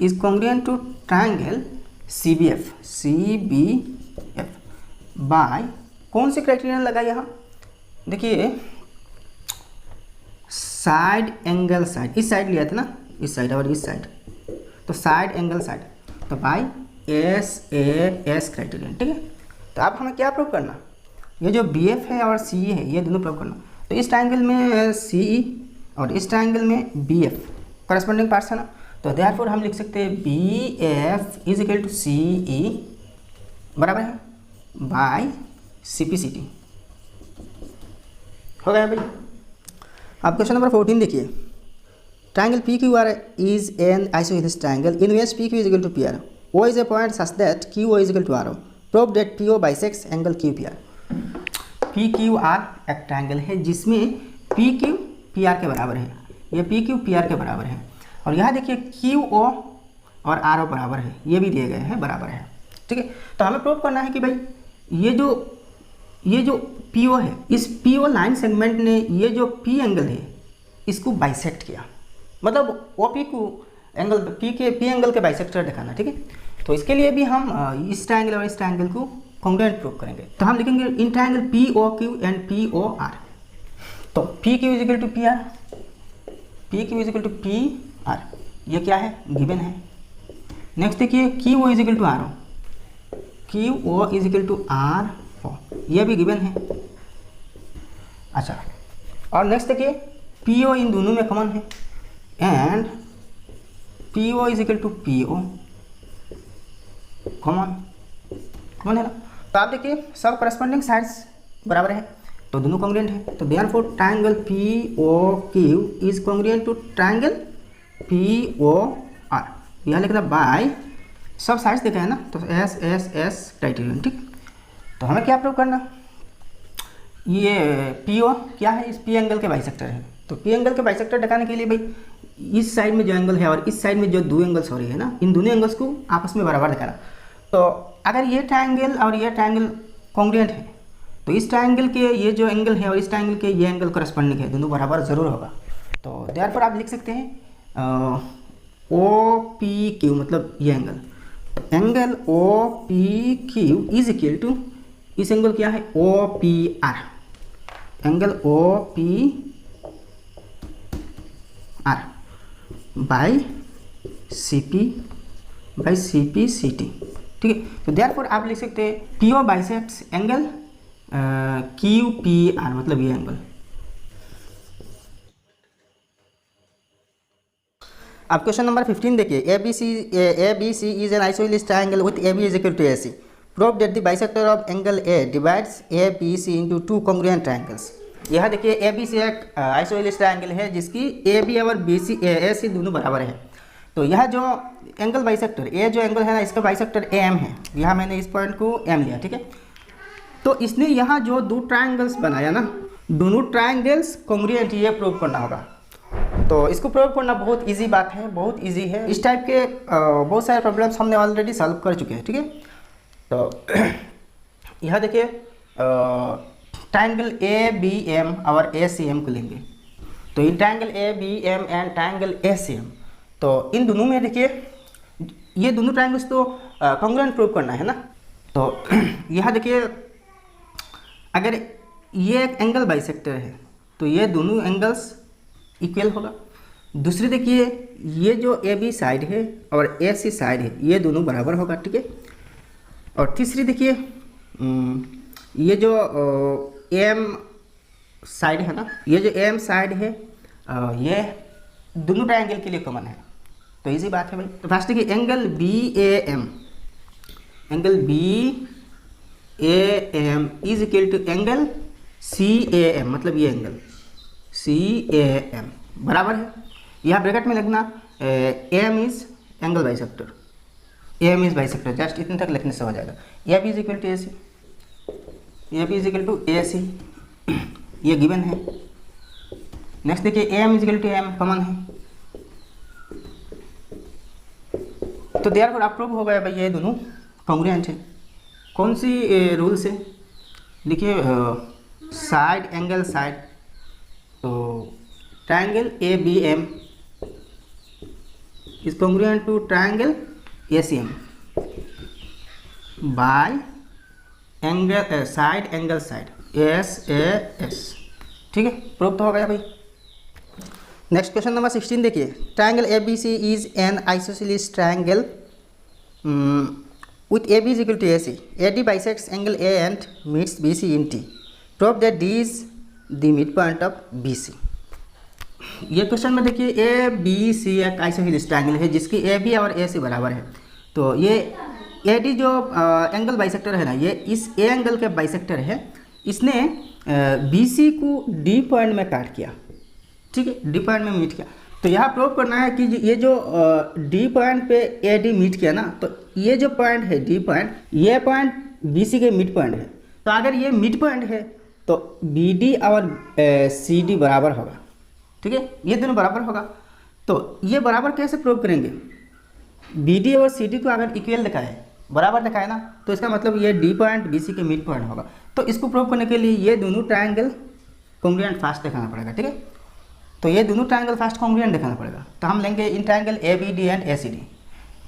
is congruent to triangle C B F by कौन से क्राइटेरियन लगा यहाँ, देखिए साइड एंगल साइड, इस साइड लिया था ना, इस साइड और इस साइड, तो साइड एंगल साइड, तो बाय एस क्राइटेरियन। ठीक है। तो अब हमें क्या प्रूव करना, ये जो बी एफ है और सी है ये दोनों प्रूव करना। तो इस ट्रायंगल में सी और इस ट्रायंगल में बी एफ करस्पॉन्डिंग पार्ट्स है ना, तो देयरफॉर हम लिख सकते हैं B F is equal to C E बराबर है by C P C T. हो गया भाई। अब क्वेश्चन नंबर 14 देखिए, triangle P Q R is an isosceles triangle in which P Q is equal to P R, O is a point such that Q O is equal to R O, prove that P O bisects angle Q P R. P Q R एक triangle है जिसमें P Q P are के बराबर है, ये P Q P are के बराबर है, और यहाँ देखिए क्यू ओ और आर ओ बराबर है, ये भी दिए गए हैं बराबर है। ठीक है। तो हमें प्रूव करना है कि भाई ये जो पी ओ है, इस पी ओ लाइन सेगमेंट ने ये जो पी एंगल है इसको बाइसेक्ट किया, मतलब ओ पी को एंगल पी एंगल के बाइसेक्टर दिखाना। ठीक है। तो इसके लिए भी हम इस ट्रायंगल और इस ट्रायंगल को कॉन्ग्रुएंट प्रूव करेंगे। तो हम लिखेंगे in triangle P O Q and P O R. तो P Q is equal to P R, P Q is equal to P R, ये क्या है, गिवन है। नेक्स्ट देखिए Q O is equal to R O, Q O is equal to R O, ये भी given है। अच्छा, और नेक्स्ट देखिए पी ओ इन दोनों में कॉमन है and P O is equal to P O, common है ना। तो आप देखिए सब करस्पॉन्डिंग साइड्स बराबर है तो दोनों कॉन्ग्रुएंट है। तो therefore triangle P O Q is congruent to triangle P O R. यह लिखना बाय सब साइड्स देखा है ना, तो एस एस एस क्राइटेरियन, ठीक। तो हमें क्या प्रूव करना, ये पी ओ क्या है, इस पी एंगल के बाइसेक्टर है। तो पी एंगल के बाइसेक्टर दिखाने के लिए भाई इस साइड में जो एंगल है और इस साइड में जो दो एंगल्स हो रही है ना, इन दोनों एंगल्स को आपस में बराबर दिखाना। तो अगर ये ट्रायंगल और ये ट्रायंगल कॉन्ग्रुएंट है तो इस ट्रायंगल के ये जो एंगल है और इस ट्रायंगल के ये एंगल करस्पॉन्डिंग है, दोनों बराबर ज़रूर होगा। तो देयरफॉर आप लिख सकते हैं ओ पी क्यू, मतलब ये angle O P Q is equal to, इस एंगल क्या है, O P R, angle O P R by C P C T, ठीक है। तो देयरफॉर आप लिख सकते हैं P O bisects angle Q P R, मतलब ये एंगल। अब क्वेश्चन नंबर 15 देखिए, A B C is an isosceles triangle with A B is equal to A C. Prove that the bisector of angle A divides A B C into two congruent triangles. यह देखिए A B सी एक isosceles triangle है जिसकी A B और B C ए सी दोनों बराबर है। तो यह जो एंगल बाइसेक्टर ए जो एंगल है ना, इसका बाइसेक्टर ए एम है, यहाँ मैंने इस पॉइंट को एम लिया, ठीक है। तो इसने यहाँ जो दो ट्रायंगल्स बनाया ना, दोनों ट्रायंगल्स कॉन्ग्रुएंट, ये प्रूव करना होगा। तो इसको प्रूव करना बहुत इजी बात है, बहुत इजी है। इस टाइप के बहुत सारे प्रॉब्लम्स हमने ऑलरेडी सॉल्व कर चुके हैं, ठीक है। तो यहाँ देखिए ट्रायंगल ए बी एम और ए सी एम को लेंगे। तो इन triangle A B M and triangle A C M, तो इन दोनों में देखिए ये दोनों ट्रायंगल्स तो कॉन्ग्रुएंट प्रूव करना है ना। तो यहाँ देखिए अगर ये एक एंगल बाइसेक्टर है तो ये दोनों एंगल्स इक्वल होगा। दूसरी देखिए ये जो ए बी साइड है और ए सी साइड है, ये दोनों बराबर होगा, ठीक है। और तीसरी देखिए ये जो एम साइड है ना, ये जो एम साइड है ये दोनों ट्रायंगल के लिए कॉमन है। तो इसी बात है भाई। तो फर्स्ट देखिए angle B A M, angle B A M is equal to angle C A M, मतलब ये एंगल सी ए एम बराबर है। यहाँ ब्रैकेट में लिखना M is angle bisector, M is bisector, just इतने तक लिखने से हो जाएगा। A B is equal to A C, A B is equal to A C, ये गिवन है। नेक्स्ट देखिए M is equal to M, common है। तो देयरफॉर आप प्रूव हो गया भाई ये दोनों कॉन्ग्रुएंट है। कौन सी रूल से, देखिए साइड एंगल साइड, तो triangle A B M is congruent to triangle A C M by angle side angle side S A S, ठीक है। प्रूव तो हो गया भाई। नेक्स्ट क्वेश्चन नंबर 16 देखिए, triangle A B C is an isosceles triangle with AB is equal to AC. AD bisects angle A and meets BC in T. Prove that D is the midpoint of BC. ये question में देखिए A B सी एक isosceles triangle है जिसकी A B और ए सी बराबर है। तो ये ए डी जो एंगल बाइसेक्टर है ना, ये इस ए एंगल के बाइसेक्टर है। इसने बी सी को डी पॉइंट में काट किया, ठीक है, डी पॉइंट में मीट किया। तो यहाँ प्रूव करना है कि ये जो डी पॉइंट पे ए डी मीट किया ना, तो ये जो पॉइंट है डी पॉइंट, ये पॉइंट बी सी के मिड पॉइंट है। तो अगर ये मिड पॉइंट है तो बी डी और सी डी बराबर होगा, ठीक है, ये दोनों बराबर होगा। तो ये बराबर कैसे प्रूव करेंगे, बी डी और सी डी को अगर इक्वल दिखाए, बराबर दिखाए ना, तो इसका मतलब ये डी पॉइंट बी सी के मिड पॉइंट होगा। तो इसको प्रूव करने के लिए ये दोनों ट्रायंगल कॉन्ग्रुएंट फास्ट दिखाना पड़ेगा, ठीक है। तो ये दोनों ट्रायंगल फास्ट कॉन्ग्रुएंट दिखाना पड़ेगा। तो हम लेंगे in triangle A B D and A C D.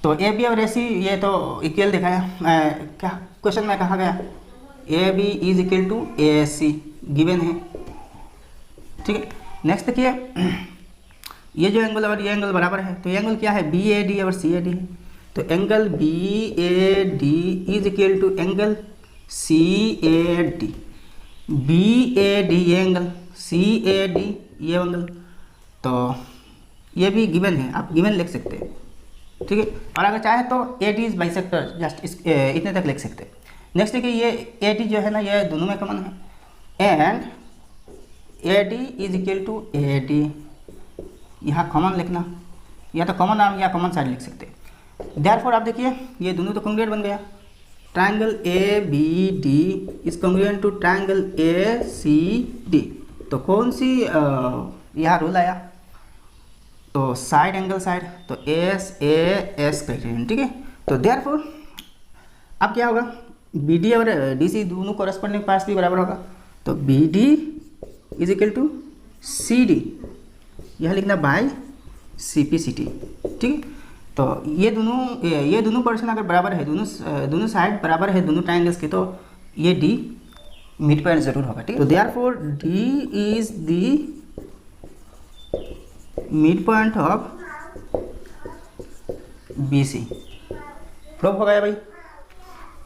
तो ए बी और ए सी ये तो इक्वल दिखाया, क्या क्वेश्चन में कहा गया A B is equal to A C given है, ठीक है। नेक्स्ट देखिए ये जो एंगल और ये एंगल बराबर है, तो ये एंगल क्या है बी ए डी और सी ए डी है, तो angle B A D is equal to angle C A D, B A D ये एंगल, सी ए डी ये एंगल, तो ये भी गिवन है, आप गिवन लिख सकते हैं, ठीक है। और अगर चाहे तो A D is bisector, just इतने तक लिख सकते हैं। नेक्स्ट देखिए ये ए डी जो है ना ये दोनों में कॉमन है, and A D is equal to A D, यहाँ कॉमन लिखना, या तो कॉमन आर्म या कॉमन साइड लिख सकते हैं। देयरफॉर आप देखिए ये दोनों तो कॉन्ग्रुएंट बन गया, triangle A B D is congruent to triangle A C D, तो कौन सी यहाँ रूल आया, तो साइड एंगल साइड, तो एस ए एस क्राइटेरियन, ठीक है। तो देयरफॉर अब क्या होगा बी डी और डी सी दोनों कोरस्पॉन्डिंग पार्ट्स भी बराबर होगा, तो B D is equal to C D, यह लिखना by C P C T, ठीक है। तो ये दोनों पोर्शन अगर बराबर है, दोनों साइड बराबर है दोनों ट्रायंगल्स के, तो ये डी मिड पॉइंट जरूर होगा, ठीक है। तो therefore D is the mid point of B C, prove हो गया भाई।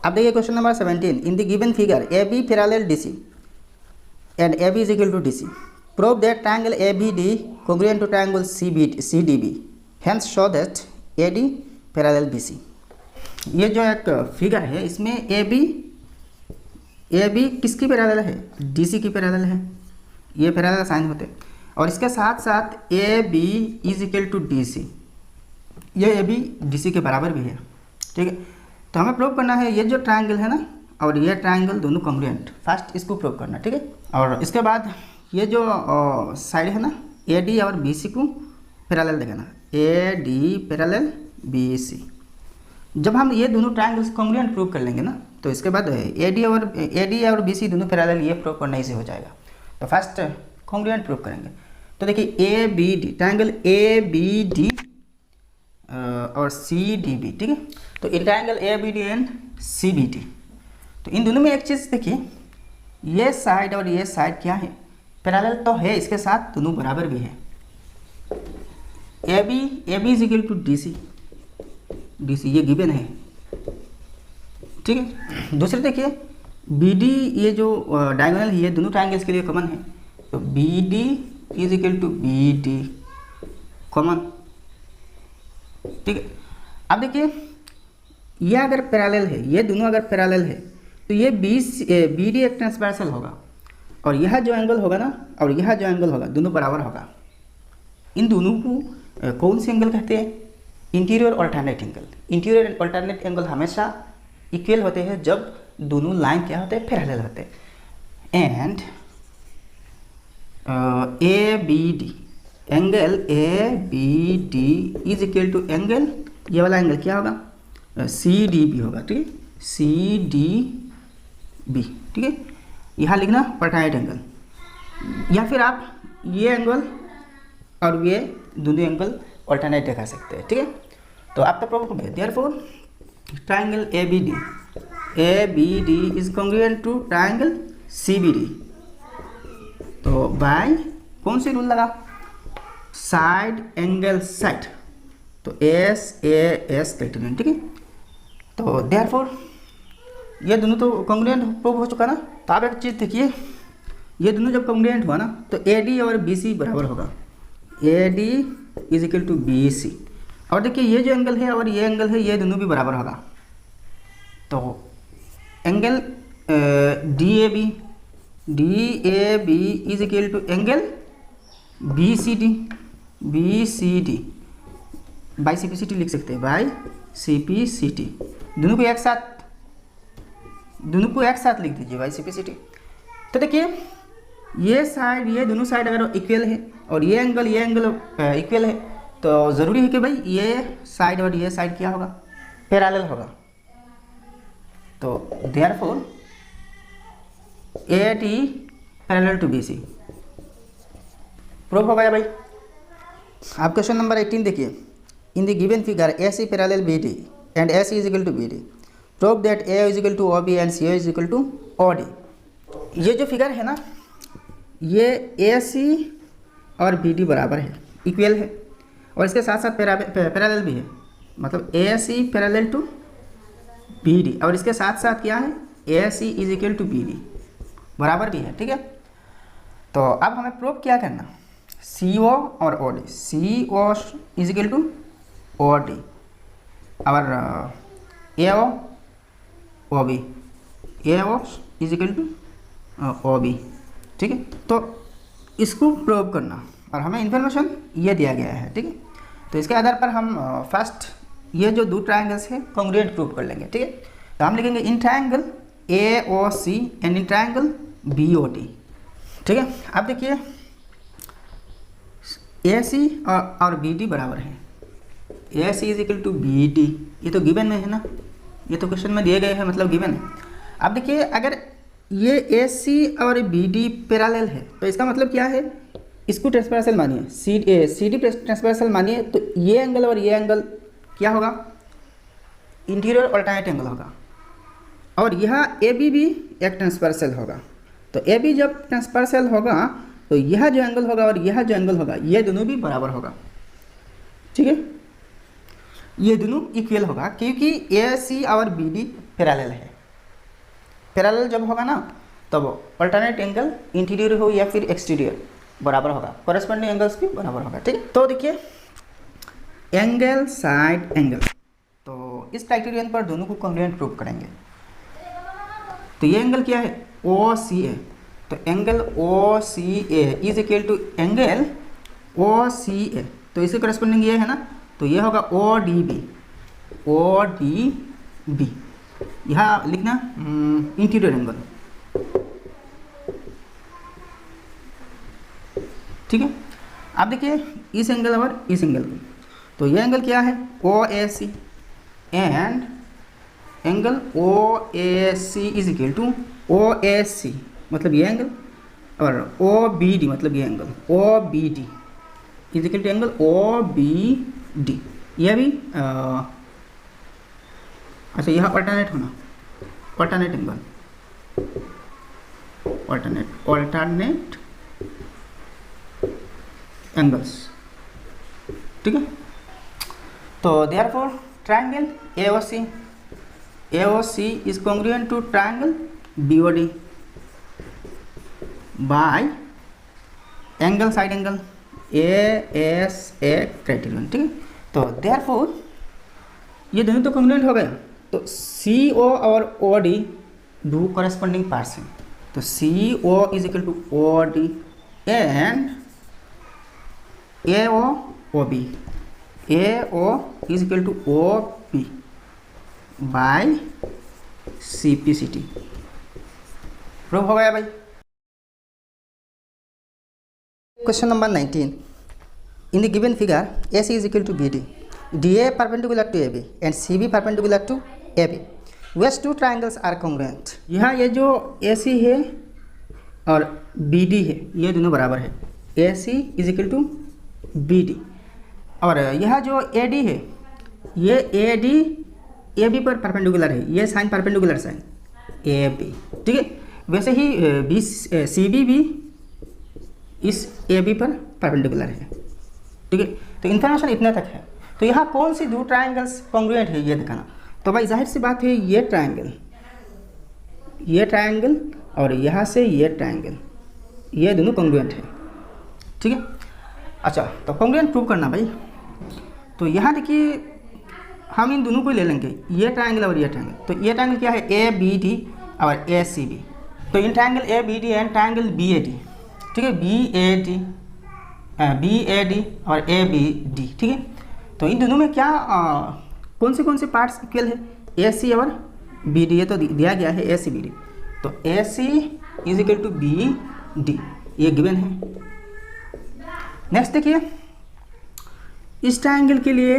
अब देखिए question number 17, in the given figure A B parallel D C and A B is equal to D C, prove that triangle A B D congruent to triangle C D B, hence show that A D parallel B C. ये जो एक figure है इसमें A B किसकी parallel है, D सी की parallel है, ये पैरेलल साइन होते हैं, और इसके साथ साथ A B is equal to D C, ये ए बी डी सी के बराबर भी है, ठीक है। तो हमें प्रूव करना है ये जो ट्रायंगल है ना और ये ट्रायंगल दोनों कॉन्ग्रुएंट, फर्स्ट इसको प्रूव करना, ठीक है। और इसके बाद ये जो साइड है ना ए डी और बी सी को पैरेलल देना, A D parallel B C. जब हम ये दोनों ट्रायंगल्स कॉन्ग्रुएंट प्रूव कर लेंगे ना, तो इसके बाद ए डी और बी सी दोनों पैरेलल ये प्रूव करना इजी हो जाएगा। तो फर्स्ट कॉन्ग्रुएंट प्रूव करेंगे, तो देखिए A B D, triangle A B D और सी डी बी, ठीक है। तो इन triangle A B D and C B D, तो इन दोनों में एक चीज़ देखिए, ये साइड और ये साइड क्या है पैरेलल तो है, इसके साथ दोनों बराबर भी है, A B is equal to D C ये गिवन है, ठीक है। दूसरे देखिए बी डी, ये जो डायगोनल है ये दोनों ट्रायंगल्स के लिए कॉमन है, तो B D is equal to B D common, ठीक है। अब देखिए ये अगर पैरेलल है, ये दोनों अगर पैरेलल है, तो ये बी डी एक ट्रांसवर्सल होगा, और यह जो एंगल होगा ना और यह जो एंगल होगा दोनों बराबर होगा। इन दोनों को कौन से एंगल कहते हैं, interior alternate angle. Interior alternate angle हमेशा इक्वल होते हैं जब दोनों लाइन क्या होते हैं पैरेलल होते हैं। And A B D, angle A B D is equal to angle, ये वाला एंगल क्या होगा सी डी बी होगा, ठीक है, सी डी बी, ठीक है। यहाँ लिखना ऑल्टरनेट एंगल, या फिर आप ये एंगल और ये दोनों एंगल ऑल्टरनेट दिखा सकते हैं, ठीक है। तो आपका प्रूफ हो गया, therefore triangle A B D is congruent to triangle C B D, तो बाय कौन सी रूल लगा, साइड एंगल साइड, तो एस ए एस क्राइटेरियन, ठीक है। तो देयरफॉर ये दोनों तो कॉन्ग्रुएंट प्रूव हो चुका ना। तो आप एक चीज़ देखिए, ये दोनों जब कॉन्ग्रुएंट हुआ ना तो ए डी और बी सी बराबर होगा, A D is equal to B C, और देखिए ये जो एंगल है और ये एंगल है ये दोनों भी बराबर होगा, तो angle D A B is equal to angle B C D by C P C T लिख सकते हैं, by C P C T, दोनों को एक साथ लिख दीजिए by C P C T. तो देखिए ये साइड, ये दोनों साइड अगर इक्वल है और ये एंगल इक्वल है, तो ज़रूरी है कि भाई ये साइड और ये साइड क्या होगा पैरेलल होगा। तो therefore A T parallel to B C, proof हो गया भाई। आप क्वेश्चन नंबर 18 देखिए, in the given figure AC parallel BD and AC is equal to BD. Prove that AO is equal to OB and CO is equal to OD. ये जो figure है ना, ये AC और BD बराबर है, equal है, और इसके साथ साथ पैरेलल भी है, मतलब AC पैरेलल टू BD, और इसके साथ साथ क्या है, AC is equal to BD बराबर भी है, ठीक है। तो अब हमें प्रूव क्या करना, CO और OD, CO is equal to OD और AO OB, AO is equal to OB, ठीक है। तो इसको प्रूव करना और हमें इन्फॉर्मेशन ये दिया गया है, ठीक है। तो इसके आधार पर हम फर्स्ट ये जो दो ट्रायंगल्स है कॉन्ग्रुएंट प्रूव कर लेंगे, ठीक है। तो हम लिखेंगे in triangle AOC and in triangle BOD, ठीक है। अब देखिए AC और BD बराबर है, AC is equal to BD, ये तो गिवन में है ना, ये तो क्वेश्चन में दिए गए हैं, मतलब गिवन है। अब देखिए अगर ये AC और BD पैरेलल है तो इसका मतलब क्या है, इसको ट्रांसवर्सल मानिए, CD ट्रांसवर्सल मानिए, तो ये एंगल और ये एंगल क्या होगा, इंटीरियर अल्टरनेट एंगल होगा, और यह AB भी एक ट्रांसवर्सल होगा। तो AB जब ट्रांसवर्सल होगा तो यह जो एंगल होगा और यह जो एंगल होगा ये दोनों भी बराबर होगा, ठीक है, ये दोनों इक्वल होगा, क्योंकि AC और BD पैरेलल है। पैरेलल जब होगा ना तब अल्टरनेट एंगल इंटीरियर हो या फिर एक्सटीरियर बराबर होगा, कॉरेस्पॉन्डिंग एंगल्स भी बराबर होगा, ठीक है। तो देखिए एंगल साइड एंगल, तो इस क्राइटेरियन पर दोनों को कॉन्ग्रुएंट प्रूव करेंगे। तो ये एंगल क्या है, OCA, तो angle OCA is equal to angle OCA, तो इसके कॉरेस्पॉन्डिंग ये है ना, तो ये होगा ODB, यहाँ लिखना इंटीरियर एंगल, ठीक है। अब देखिए इस एंगल और इस एंगल को, तो ये एंगल क्या है, OAC and angle OAC is equal to OAC, मतलब ये एंगल, और OBD मतलब ये angle OBD is equal to angle OBD, यह भी अच्छा यह अल्टरनेट होना, अल्टरनेट एंगल, अल्टरनेट एंगल्स, ठीक है। तो therefore triangle AOC is congruent to triangle BOD by angle side angle ASA criterion, ठीक है। तो देयरफॉर ये दोनों तो कॉन्ग्रुएंट हो गए, तो CO और OD दो कॉरेस्पॉन्डिंग पार्ट्स हैं, तो CO is equal to OD and AO is equal to OP by CPCT, prove हो गया भाई। Question number 19, in the given figure AC is equal to BD, DA perpendicular to AB and CB perpendicular to AB, which two triangles are congruent। यहाँ ये जो AC है और BD है ये दोनों बराबर है, AC is equal to BD, और यह जो AD है ये AD AB पर परपेंडिकुलर है, ये साइन परपेंडिकुलर साइन AB, ठीक है। वैसे ही CB भी इस AB पर परपेंडिकुलर है, ठीक है। तो इन्फॉर्मेशन इतने तक है। तो यहाँ कौन सी दो ट्रायंगल्स कॉन्ग्रुएंट है ये दिखाना। तो भाई जाहिर सी बात है ये ट्रायंगल और यहाँ से ये ट्रायंगल, ये दोनों कॉन्ग्रुएंट है, ठीक है। अच्छा तो कॉन्ग्रुएंट प्रूव करना भाई। तो यहाँ देखिए हम इन दोनों को ले लेंगे, ये ट्रायंगल और ये ट्रायंगल। तो ये ट्रायंगल क्या है, ABD और ACB। तो in triangle ABD and triangle BAD, ठीक है, BAD और ABD, ठीक है। तो इन दोनों में क्या कौन से पार्ट्स इक्वल है, AC और BD, ये तो दिया गया है ACBD। तो AC is equal to BD, ये गिवन है। नेक्स्ट देखिए इस ट्रायंगल के लिए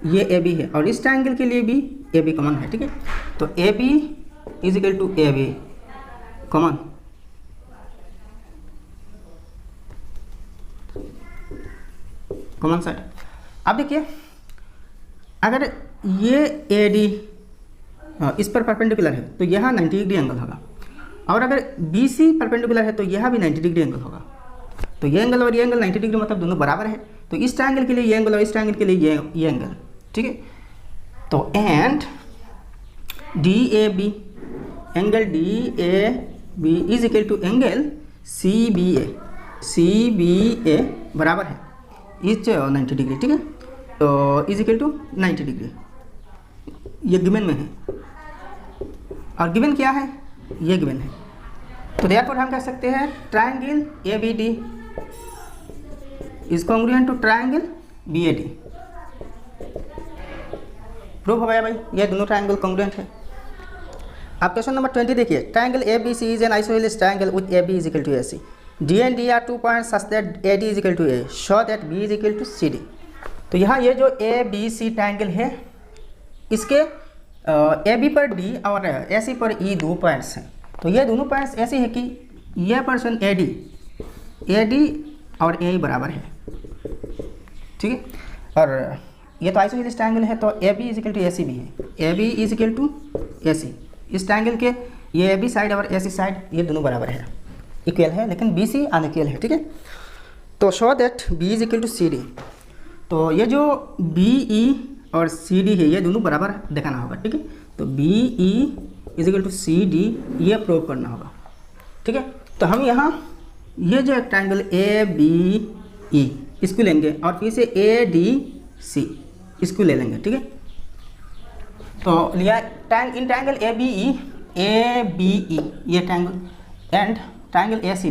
ये AB है और इस ट्रायंगल के लिए भी AB कॉमन है, ठीक है। तो AB is equal to AB common, common side. अब देखिए अगर ये ए डी इस पर परपेंडिकुलर है तो यहाँ 90 डिग्री एंगल होगा, और अगर बी सी परपेंडिकुलर है तो यहाँ भी 90 डिग्री एंगल होगा। तो ये एंगल और ये एंगल 90 डिग्री मतलब दोनों बराबर है। तो इस ट्रायंगल के लिए ये एंगल और इस ट्रायंगल के लिए ये एंगल, ठीक है। तो and D A B, angle D A B is equal to angle C B A बराबर है इस 90 डिग्री, ठीक है। तो इज इक्वल टू 90 डिग्री, ये गिवन में है, और गिवन क्या है, ये गिवन है। तो देयरफॉर हम कह सकते हैं triangle A B D is congruent to triangle B A D. Proof हो गया भाई, ये दोनों ट्रायंगल कॉन्ग्रुएंट है। अब क्वेश्चन नंबर 20 देखिए, triangle A B C is an isosceles triangle with A B is equal to A C, D and D are 2 points such that A D is equal to A, show that B is equal to C D. तो यहाँ ये जो A B C triangle है, इसके A B पर D और ए सी पर ई 2 points हैं। तो ये दोनों पॉइंट्स ऐसे हैं कि यह पर्सन ए डी और ए बराबर है, ठीक है। और ये तो आइसोसेलेस ट्रायंगल है, तो A B is equal to A C भी है, A B is equal to A C. इस ट्रायंगल के ये ए बी साइड और ए सी साइड ये दोनों बराबर है, इक्वल है, लेकिन बी सी अनइक्वल है, ठीक है। तो show that B is equal to C D. तो ये जो बी ई और सी डी है ये दोनों बराबर दिखाना होगा, ठीक है। तो B E is equal to C D ये प्रूव करना होगा, ठीक है। तो हम यहाँ ये जो ट्रायंगल ए बी ई इसको लेंगे और फिर से ए डी सी इसको ले लेंगे, ठीक है। तो लिया इन ट्रायंगल ए बी ई ये triangle and triangle A C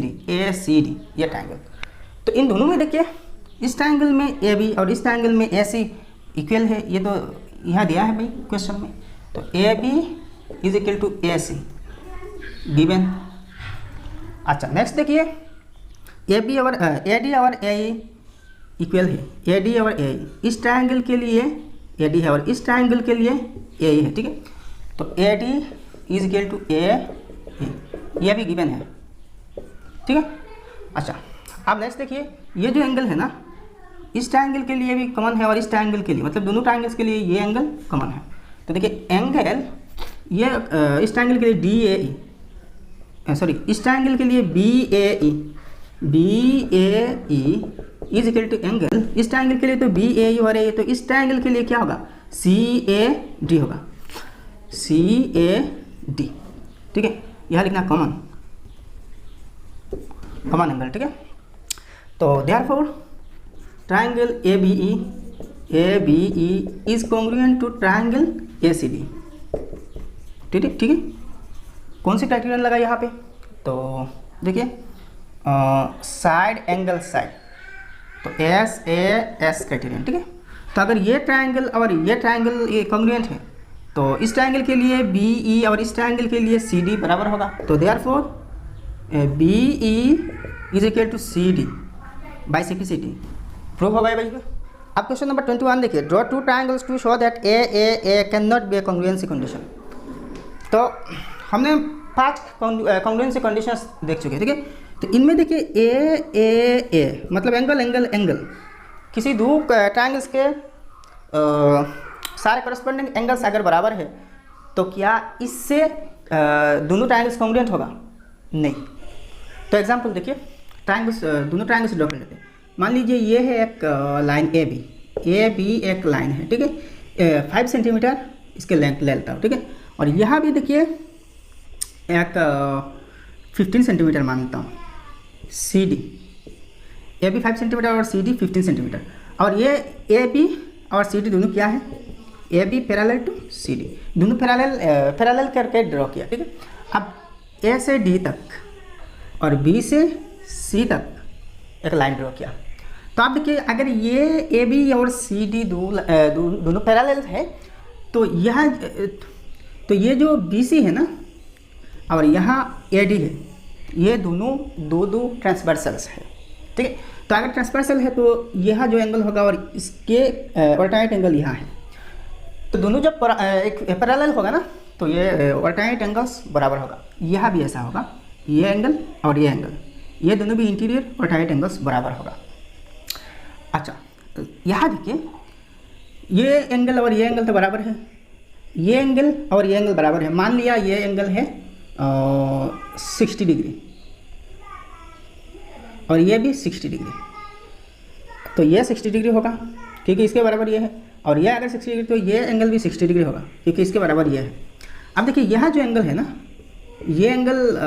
D ये ट्रायंगल। तो इन दोनों में देखिए इस ट्रायंगल में ए बी और इस ट्रायंगल में ए सी इक्वल है, ये तो यहाँ दिया है भाई क्वेश्चन में। तो A B is equal to A C given. अच्छा नेक्स्ट देखिए, ए डी और ए इक्वल है, ए डी और ए इस ट्रायंगल के लिए ए डी है और इस ट्रायंगल के लिए ए है, ठीक है। तो A D is equal to A ये भी गिवन है, ठीक है। अच्छा अब नेक्स्ट देखिए, ये जो एंगल है ना इस ट्रायंगल के लिए भी कॉमन है और इस ट्रायंगल के लिए, मतलब दोनों ट्रायंगल्स के लिए ये एंगल कॉमन है। तो देखिए एंगल ये इस ट्रायंगल के लिए डी ए ई, सॉरी इस ट्रायंगल के लिए B A E is equal to angle, इस ट्रायंगल के लिए तो बी ए ई और ए, तो इस ट्रायंगल के लिए क्या होगा, सी ए डी होगा, सी ए डी, ठीक है। यह लिखना कॉमन एंगल, ठीक है। तो therefore triangle A B E is congruent to triangle A C D, ठीक है, ठीक है। कौन सी क्राइटेरियन लगा यहाँ पे, तो देखिए साइड एंगल साइड, तो एस ए एस क्राइटेरियन, ठीक है। तो अगर ये ट्रायंगल और ये ट्रायंगल ये कॉन्ग्रुएंट है तो इस ट्रायंगल के लिए बी ई और इस ट्रायंगल के लिए सी डी बराबर होगा। तो therefore B E is equal to C D by simplicity, proof हो गया भाई। अब क्वेश्चन नंबर 21 देखिए, draw two triangles to show that A can not be a congruency condition. तो हमने 5 कॉन्ग्रुएंसी कंडीशंस देख चुके हैं, ठीक है। तो इनमें देखिए ए मतलब एंगल किसी दो ट्रायंगल्स के सारे करस्पॉन्डिंग एंगल्स अगर बराबर है तो क्या इससे दोनों ट्रायंगल्स कॉन्ग्रुएंट होगा, नहीं। तो एग्जांपल देखिए, दोनों ट्रायंगल्स ड्रॉ कर लेते हैं। मान लीजिए ये है एक लाइन ए बी एक लाइन है, ठीक है। 5 सेंटीमीटर इसके लेंथ ले लेता हूँ, ठीक है। और यहाँ भी देखिए एक 15 सेंटीमीटर मानता हूँ, C D A B 5 centimetre और सी डी 15 सेंटीमीटर, और ये ए बी और सी डी दोनों क्या है, A B parallel to C D, दोनों पैरेलल करके ड्रॉ किया, ठीक है। अब ए से डी तक और बी से सी तक एक लाइन ड्रॉ किया। तो आप देखिए अगर ये ए बी और सी डी दोनों पैरेलल है तो तो ये जो बी सी है ना और यहाँ ए डी है, ये दोनों दो ट्रांसवर्सल्स है, ठीक है। तो अगर ट्रांसवर्सल है तो यह जो एंगल होगा और इसके ऑल्टरनेट एंगल यहाँ है, तो दोनों जब एक पैरेलल होगा ना तो ये ऑल्टरनेट एंगल्स बराबर होगा। यह भी ऐसा होगा, ये एंगल और ये एंगल, ये दोनों भी इंटीरियर ऑल्टरनेट एंगल्स बराबर होगा। अच्छा तो यहाँ देखिए ये एंगल और ये एंगल तो बराबर है, ये एंगल और ये एंगल बराबर है। मान लिया ये एंगल है 60 डिग्री और ये भी 60 डिग्री, तो ये 60 डिग्री होगा क्योंकि इसके बराबर ये है, और ये अगर 60 डिग्री तो ये एंगल भी 60 डिग्री होगा क्योंकि इसके बराबर ये है। अब देखिए यह जो एंगल है ना, ये एंगल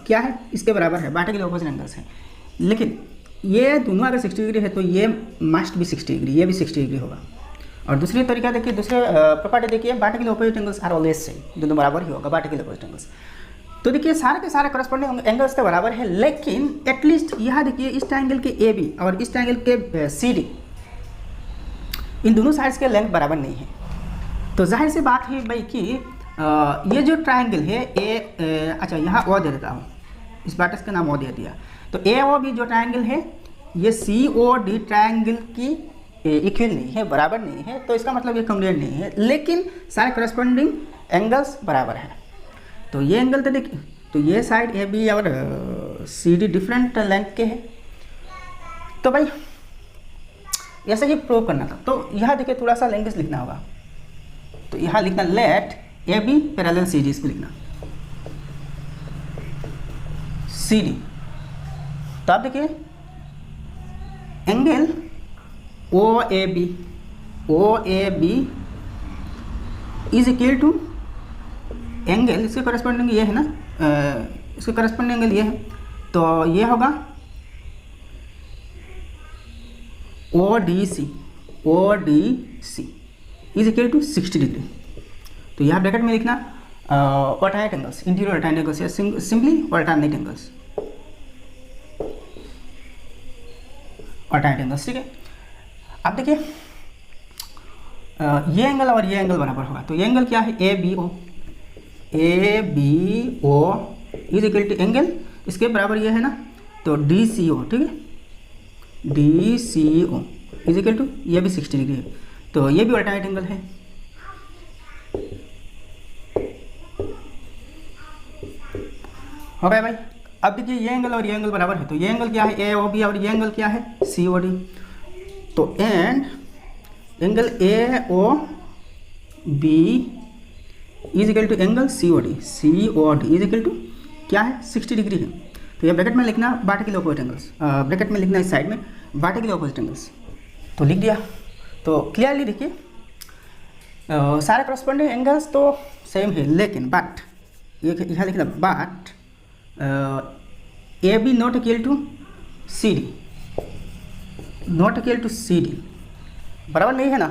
क्या है, इसके बराबर है, बाटे के ऑपोजिट एंगल्स हैं। लेकिन ये दोनों अगर 60 डिग्री है तो ये मस्ट भी 60 डिग्री, ये भी 60 डिग्री होगा। और दूसरी तरीका देखिए, दूसरे प्रॉपर्टी देखिए, बाटे के opposite angles are always same, दोनों बराबर ही होगा बाटे के ऑपोजिट एंगल्स। तो देखिए सारे के सारे करस्पॉन्डिंग एंगल्स तो बराबर है, लेकिन एटलीस्ट यहाँ देखिए इस ट्रायंगल के ए बी और इस ट्रायंगल के सी डी, इन दोनों साइड्स के लेंथ बराबर नहीं है। तो जाहिर सी बात है भाई कि ये जो ट्रायंगल है अच्छा यहाँ ओ दे देता हूँ, इस बाटस का नाम ओ दे दिया। तो ए ओ बी जो ट्रायंगल है ये सी ओ डी ट्रायंगल की इक्वल नहीं है, बराबर नहीं है, तो इसका मतलब ये कॉन्ग्रुएंट नहीं है, लेकिन सारे करस्पॉन्डिंग एंगल्स बराबर है। तो ये एंगल तो देखिए, तो ये साइड ए बी और सी डी डिफरेंट लेंथ के हैं। तो भाई ऐसे ही प्रूव करना था, तो यहाँ देखिए थोड़ा सा लैंग्वेज लिखना होगा। तो यहाँ लिखना let A B parallel C D, इसको लिखना सी डी। तो आप देखिए angle O A B is equal to angle, इसके करस्पॉन्डिंग ये है ना, इसके करस्पॉन्डिंग एंगल ये है, तो ये होगा O D C is equal to 60 degree. तो यहाँ ब्रैकेट में लिखना alternate angles, interior alternate angles या simply alternate angles, alternate angles, ठीक है। अब देखिए ये एंगल और ये एंगल बराबर होगा, तो ये एंगल क्या है, A B O is equal to angle इसके बराबर ये है ना, तो डी सी ओ, ठीक है, D C O is equal to ये भी 60 डिग्री है, तो ये भी ऑल्टरनेट एंगल है। हो गया भाई। अब देखिए ये एंगल और ये एंगल बराबर है, तो ये एंगल क्या है, ए ओ बी, और ये एंगल क्या है, सी ओ डी। तो and angle A O B is equal to angle C O D is equal to क्या है, 60 डिग्री है। तो ये ब्रैकेट में लिखना बाटे के ऑपोजिट एंगल्स, ब्रैकेट में लिखना इस साइड में बाटे के ऑपोजिट एंगल्स, तो लिख दिया। तो क्लियरली देखिए सारे करस्पॉन्डिंग एंगल्स तो सेम है, लेकिन बट ये यहाँ लिखना but A B not equal to C D, not equal to C D, बराबर नहीं है ना।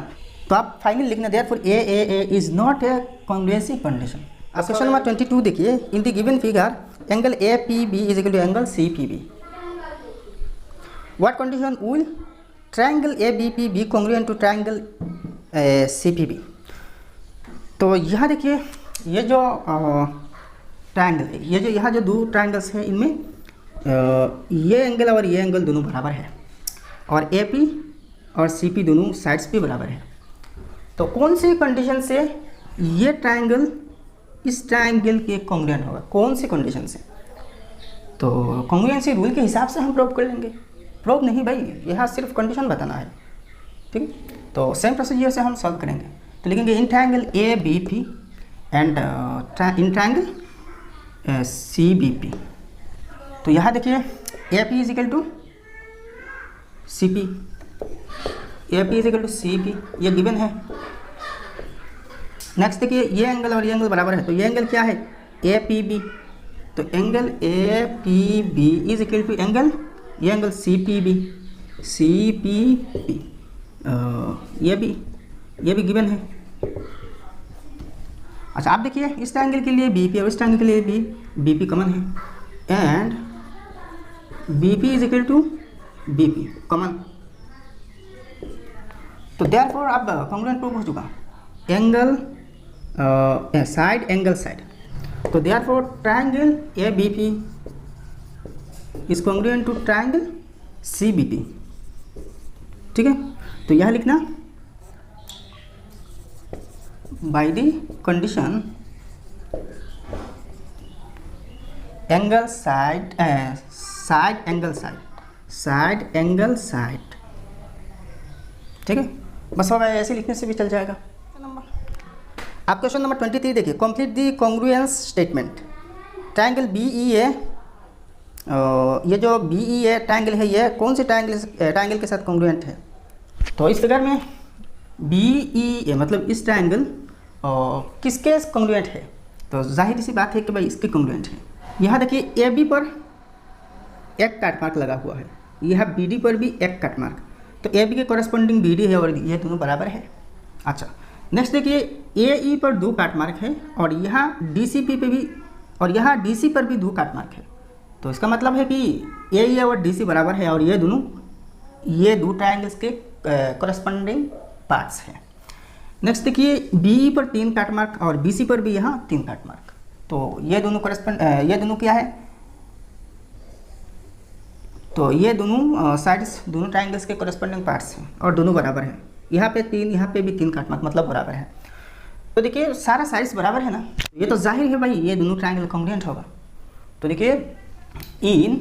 तो आप फाइनली लिखना therefore A is not a congruency condition. अब क्वेश्चन नंबर 22 देखिए, in the given figure angle A P B is equal to angle C P B, what condition will triangle A B P B congruent to triangle C P B. तो यहाँ देखिए ये जो triangle है, ये जो यहाँ जो दो ट्रायंगल्स हैं इनमें ये एंगल और ये एंगल दोनों बराबर है, और ए पी और सी पी दोनों साइड्स भी बराबर है। तो कौन सी कंडीशन से ये ट्रायंगल इस ट्रायंगल के कॉन्ग्रुएंट होगा, कौन सी कंडीशन से? तो कॉन्ग्रुएंसी रूल के हिसाब से हम प्रूव कर लेंगे। प्रूव नहीं भाई, यहाँ सिर्फ कंडीशन बताना है, ठीक है। तो सेम प्रोसीजर से हम सॉल्व करेंगे। तो लिखेंगे in triangle A B P and in triangle C B P. तो यहाँ देखिए A P is equal to C P, A P is equal to C P, ये गिवन है। नेक्स्ट देखिए ये एंगल और ये एंगल बराबर है, तो ये एंगल क्या है, ए पी बी। तो angle A P B is equal to angle, ये एंगल सी पी बी, ये भी गिवन है। अच्छा आप देखिए इस ट्रायंगल के लिए बी पी और इस ट्रायंगल के लिए बी पी कॉमन है, and B P is equal to B P common. तो देयरफॉर अब कॉन्ग्रुएंट प्रूव हो चुका, एंगल साइड एंगल साइड। तो therefore triangle A B P is congruent to triangle C B P, ठीक है। तो यह लिखना by the condition angle side side angle side, side angle side, ठीक है। बस होगा, ऐसे लिखने से भी चल जाएगा। आप क्वेश्चन नंबर 23 देखिए, complete the congruence statement. Triangle B E A, ये जो बी ई ए ट्रायंगल है ये कौन से ट्रायंगल के साथ कॉन्ग्रुएंट है? तो इस फिगर में बी ई ए मतलब इस ट्रायंगल किसके कॉन्ग्रुएंट है? तो जाहिर सी बात है कि भाई इसके कॉन्ग्रुएंट है। यहाँ देखिए ए बी पर एक काट मार्क लगा हुआ है, यहाँ बी डी पर भी एक काट मार्क, तो ए बी के कॉरेस्पॉन्डिंग बी डी है और ये दोनों बराबर है। अच्छा, नेक्स्ट देखिए ए ई पर 2 काट मार्क है और यहाँ डी सी पी पे भी, और यहाँ डी सी पर भी 2 काट मार्क है। तो इसका मतलब है कि ए ई और डी सी बराबर है और ये दो ट्रायंगल्स के कॉरेस्पॉन्डिंग पार्ट्स हैं। नेक्स्ट देखिए बी ई पर 3 काट मार्क और बी सी पर भी यहाँ 3 काट मार्क, तो ये दोनों क्या है? तो ये दोनों साइड्स दोनों ट्रायंगल्स के कॉरेस्पॉन्डिंग पार्ट्स हैं और दोनों बराबर हैं। यहाँ पे 3, यहाँ पे भी 3 काट मार्क, मतलब बराबर है। तो देखिए सारा साइड्स बराबर है ना, ये तो जाहिर है भाई ये दोनों ट्रायंगल कॉन्ग्रुएंट होगा। तो देखिए in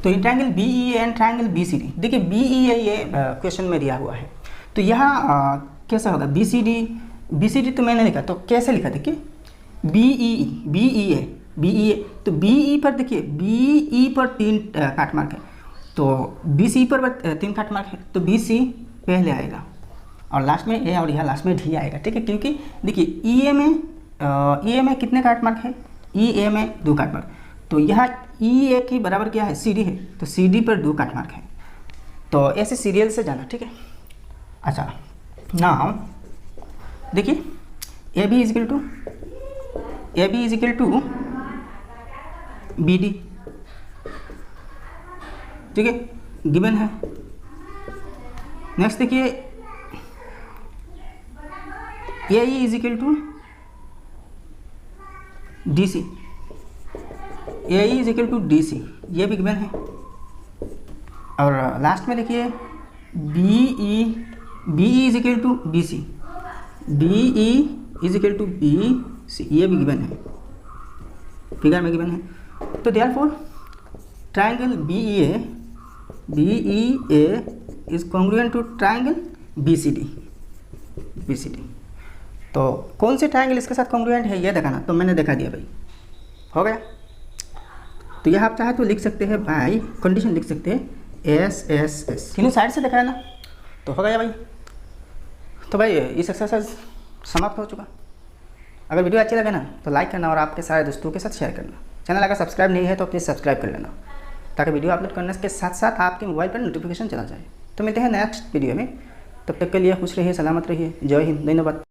triangle B E and triangle B C D, देखिए बी ई ए ये क्वेश्चन में दिया हुआ है, तो यहाँ कैसा होगा? बी सी डी तो मैंने लिखा, तो कैसे लिखा? देखिए बी ई ए, तो बी ई पर देखिए बी ई पर 3 काट मार्क है, तो बी सी पर 3 काट मार्क है, तो बी सी पहले आएगा और लास्ट में ए और यहाँ लास्ट में डी आएगा, ठीक है। क्योंकि देखिए ई ए में कितने काट मार्क है? ई ए में 2 काट मार्क, तो यहाँ ई ए की बराबर क्या है? सी डी है, तो सी डी पर 2 काट मार्क है। तो ऐसे सीरियल से जाना, ठीक है। अच्छा नाउ देखिए A B is equal to B D, ठीक है, गिवन है। नेक्स्ट देखिए A E is equal to D C, A E is equal to D C, ये भी गिवन है। और लास्ट में देखिए B E is equal to B C, B E is equal to B C, ये भी given है, figure में गिवन है। तो therefore triangle B E A is congruent to triangle B C D. तो कौन से ट्रायंगल इसके साथ कॉन्ग्रुएंट है ये दिखाना, तो मैंने दिखा दिया भाई, हो गया। तो यह आप चाहे तो लिख सकते हैं भाई, कंडीशन लिख सकते हैं एस एस एस, तीनों साइड से दिखाया ना, तो हो गया भाई। तो भाई इस एक्सरसाइज समाप्त हो चुका। अगर वीडियो अच्छी लगे ना तो लाइक करना और आपके सारे दोस्तों के साथ शेयर करना। चैनल अगर सब्सक्राइब नहीं है तो प्लीज़ सब्सक्राइब कर लेना, ताकि वीडियो अपलोड करने के साथ साथ आपके मोबाइल पर नोटिफिकेशन चला जाए। तो मिलते हैं नेक्स्ट वीडियो में, तब तक के लिए खुश रहिए, सलामत रहिए। जय हिंद, धन्यवाद।